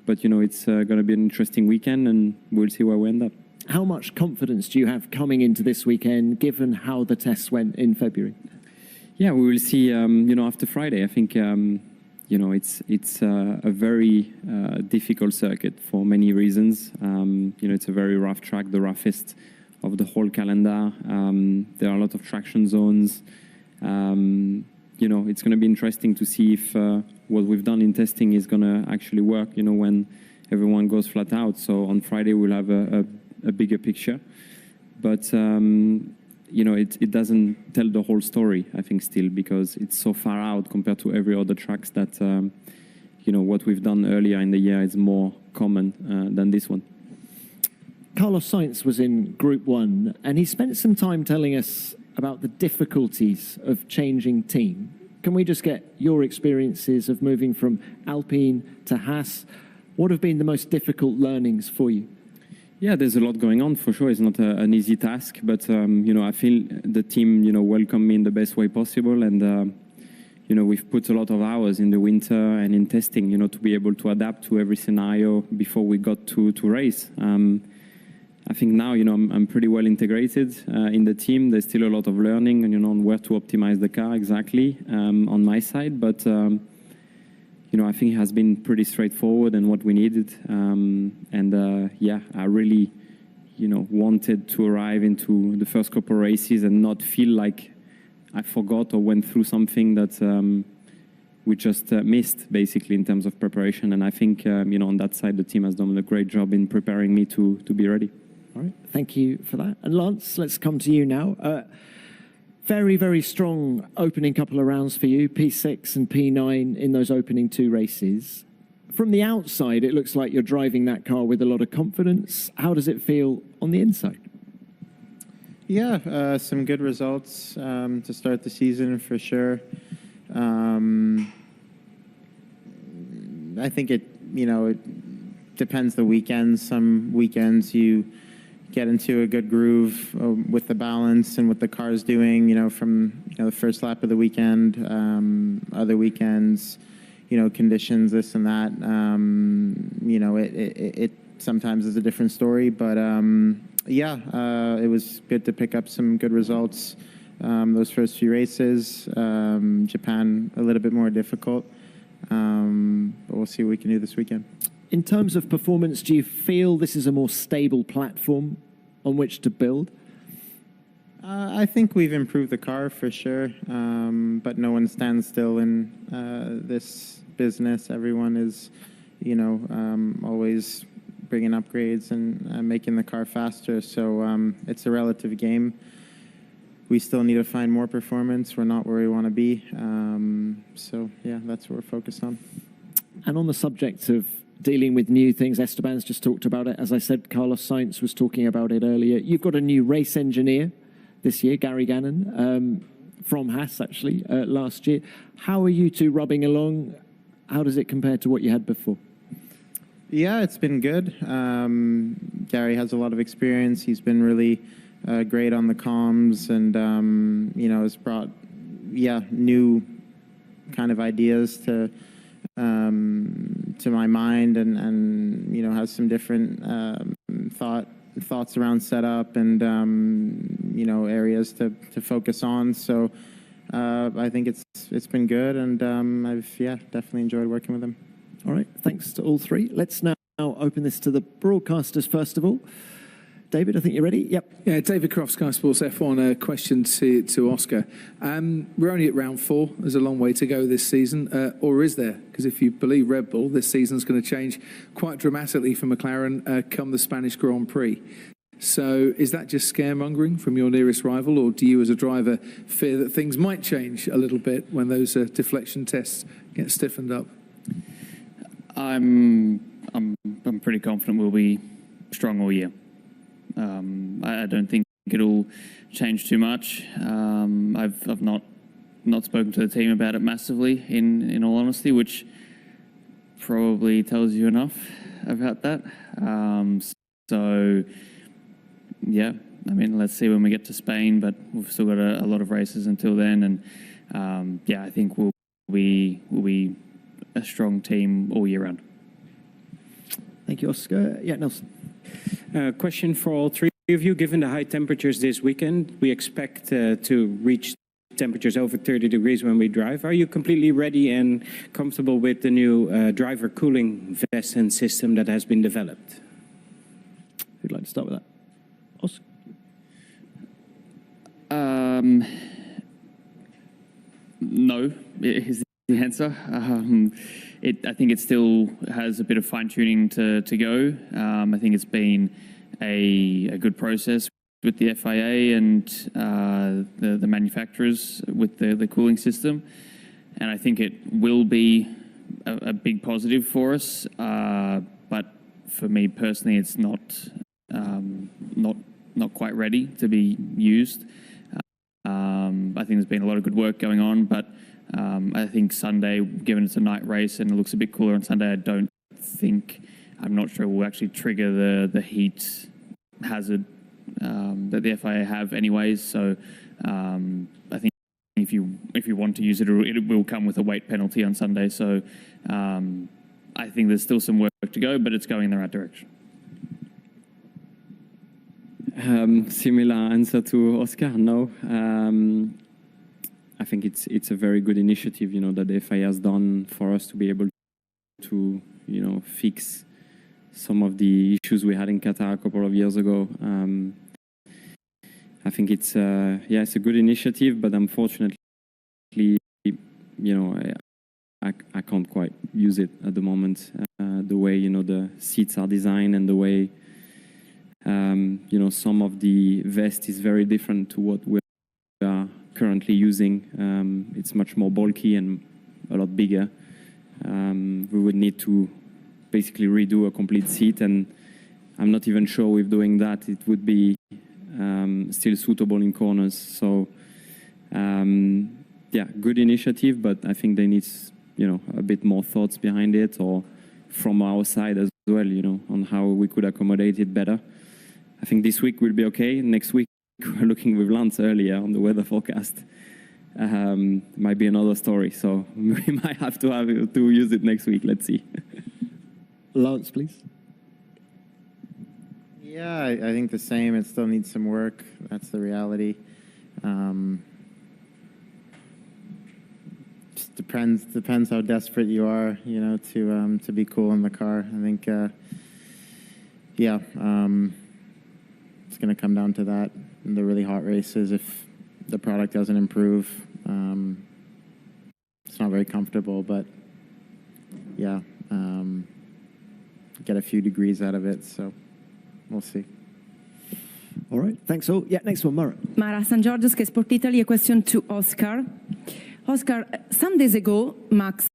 But, you know, it's going to be an interesting weekend, and we'll see where we end up. How much confidence do you have coming into this weekend, given how the tests went in February? Yeah, we will see, you know, after Friday. I think, you know, it's a very difficult circuit for many reasons. You know, it's a very rough track, the roughest of the whole calendar. There are a lot of traction zones. You know, it's going to be interesting to see if what we've done in testing is going to actually work, you know, when everyone goes flat out. So on Friday, we'll have a bigger picture. But, you know, it doesn't tell the whole story, I think, still, because it's so far out compared to every other tracks that, you know, what we've done earlier in the year is more common than this one. Carlos Sainz was in Group 1, and he spent some time telling us about the difficulties of changing team. Can we just get your experiences of moving from Alpine to Haas? What have been the most difficult learnings for you? Yeah, there's a lot going on, for sure. It's not an easy task, but, you know, I feel the team, you know, welcomed me in the best way possible. And, you know, we've put a lot of hours in the winter and in testing, you know, to be able to adapt to every scenario before we got to race. I think now, you know, I'm pretty well integrated in the team. There's still a lot of learning, and, you know, on where to optimize the car exactly on my side. But, you know, I think it has been pretty straightforward and what we needed. And, yeah, I really, you know, wanted to arrive into the first couple of races and not feel like I forgot or went through something that we just missed, basically, in terms of preparation. And I think, you know, on that side, the team has done a great job in preparing me to be ready. All right, thank you for that. And Lance, let's come to you now. Very, very strong opening couple of rounds for you, P6 and P9 in those opening 2 races. From the outside, it looks like you're driving that car with a lot of confidence. How does it feel on the inside? Yeah, some good results to start the season for sure. I think it, you know, it depends the weekends. Some weekends you get into a good groove with the balance and what the car's doing, you know, from, you know, the first lap of the weekend. Other weekends, you know, conditions, this and that. You know, it sometimes is a different story, but yeah, it was good to pick up some good results those first few races. Japan a little bit more difficult, but we'll see what we can do this weekend. In terms of performance, do you feel this is a more stable platform on which to build? I think we've improved the car for sure, but no one stands still in this business. Everyone is, you know, always bringing upgrades and making the car faster. So it's a relative game. We still need to find more performance. We're not where we want to be. So, yeah, that's what we're focused on. And on the subject of dealing with new things, Esteban's just talked about it. As I said, Carlos Sainz was talking about it earlier. You've got a new race engineer this year, Gary Gannon, from Haas, actually, last year. How are you two rubbing along? How does it compare to what you had before? Yeah, it's been good. Gary has a lot of experience. He's been really great on the comms, and has brought new kind of ideas to my mind, and has some different thoughts around setup and areas to focus on. So I think it's been good, and I've definitely enjoyed working with him. All right, thanks to all three. Let's now open this to the broadcasters first of all. David, I think you're ready. Yep. Yeah, David Croft, Sky Sports F1. A question to Oscar. We're only at round 4. There's a long way to go this season, or is there? Because if you believe Red Bull, this season's going to change quite dramatically for McLaren come the Spanish Grand Prix. So is that just scaremongering from your nearest rival, or do you as a driver fear that things might change a little bit when those deflection tests get stiffened up? I'm pretty confident we'll be strong all year. I don't think it'll change too much. I've not spoken to the team about it massively, in all honesty, which probably tells you enough about that. So yeah, I mean, let's see when we get to Spain, but we've still got a lot of races until then, and I think we'll be a strong team all year round. Thank you, Oscar. Yeah, Nelson. Question for all three of you. Given the high temperatures this weekend, we expect to reach temperatures over 30 degrees when we drive. Are you completely ready and comfortable with the new driver cooling vest and system that has been developed? Who'd like to start with that? Oscar? No, is the answer. I think it still has a bit of fine-tuning to go. I think it's been a good process with the FIA and the manufacturers with the cooling system, and I think it will be a big positive for us. But for me personally, it's not quite ready to be used. I think there's been a lot of good work going on, but I think Sunday, given it's a night race and it looks a bit cooler on Sunday, I'm not sure we'll actually trigger the heat hazard that the FIA have anyways. So I think if you want to use it, it will come with a weight penalty on Sunday. So I think there's still some work to go, but it's going in the right direction. Similar answer to Oscar. No. I think it's a very good initiative, that the FIA has done for us to be able to, fix some of the issues we had in Qatar a couple of years ago. I think it's a good initiative, but unfortunately, I can't quite use it at the moment. The way, the seats are designed and the way, some of the vest is very different to what we are currently using. It's much more bulky and a lot bigger. We would need to basically redo a complete seat, and I'm not even sure with doing that it would be still suitable in corners. So good initiative, but I think they need a bit more thoughts behind it, or from our side as well, on how we could accommodate it better. I think this week will be okay. Next week we're looking with Lance earlier on the weather forecast. Might be another story, so we might have to use it next week. Let's see. Lance, please. Yeah, I think the same. It still needs some work. That's the reality. Just depends how desperate you are, to be cool in the car. I think, it's going to come down to that in the really hot races. If the product doesn't improve, it's not very comfortable, but get a few degrees out of it, so we'll see. All right, thanks all. Yeah, next one, Mara. Mara San Giorgio, Sky Sport Italy. A question to Oscar. Oscar, some days ago, Max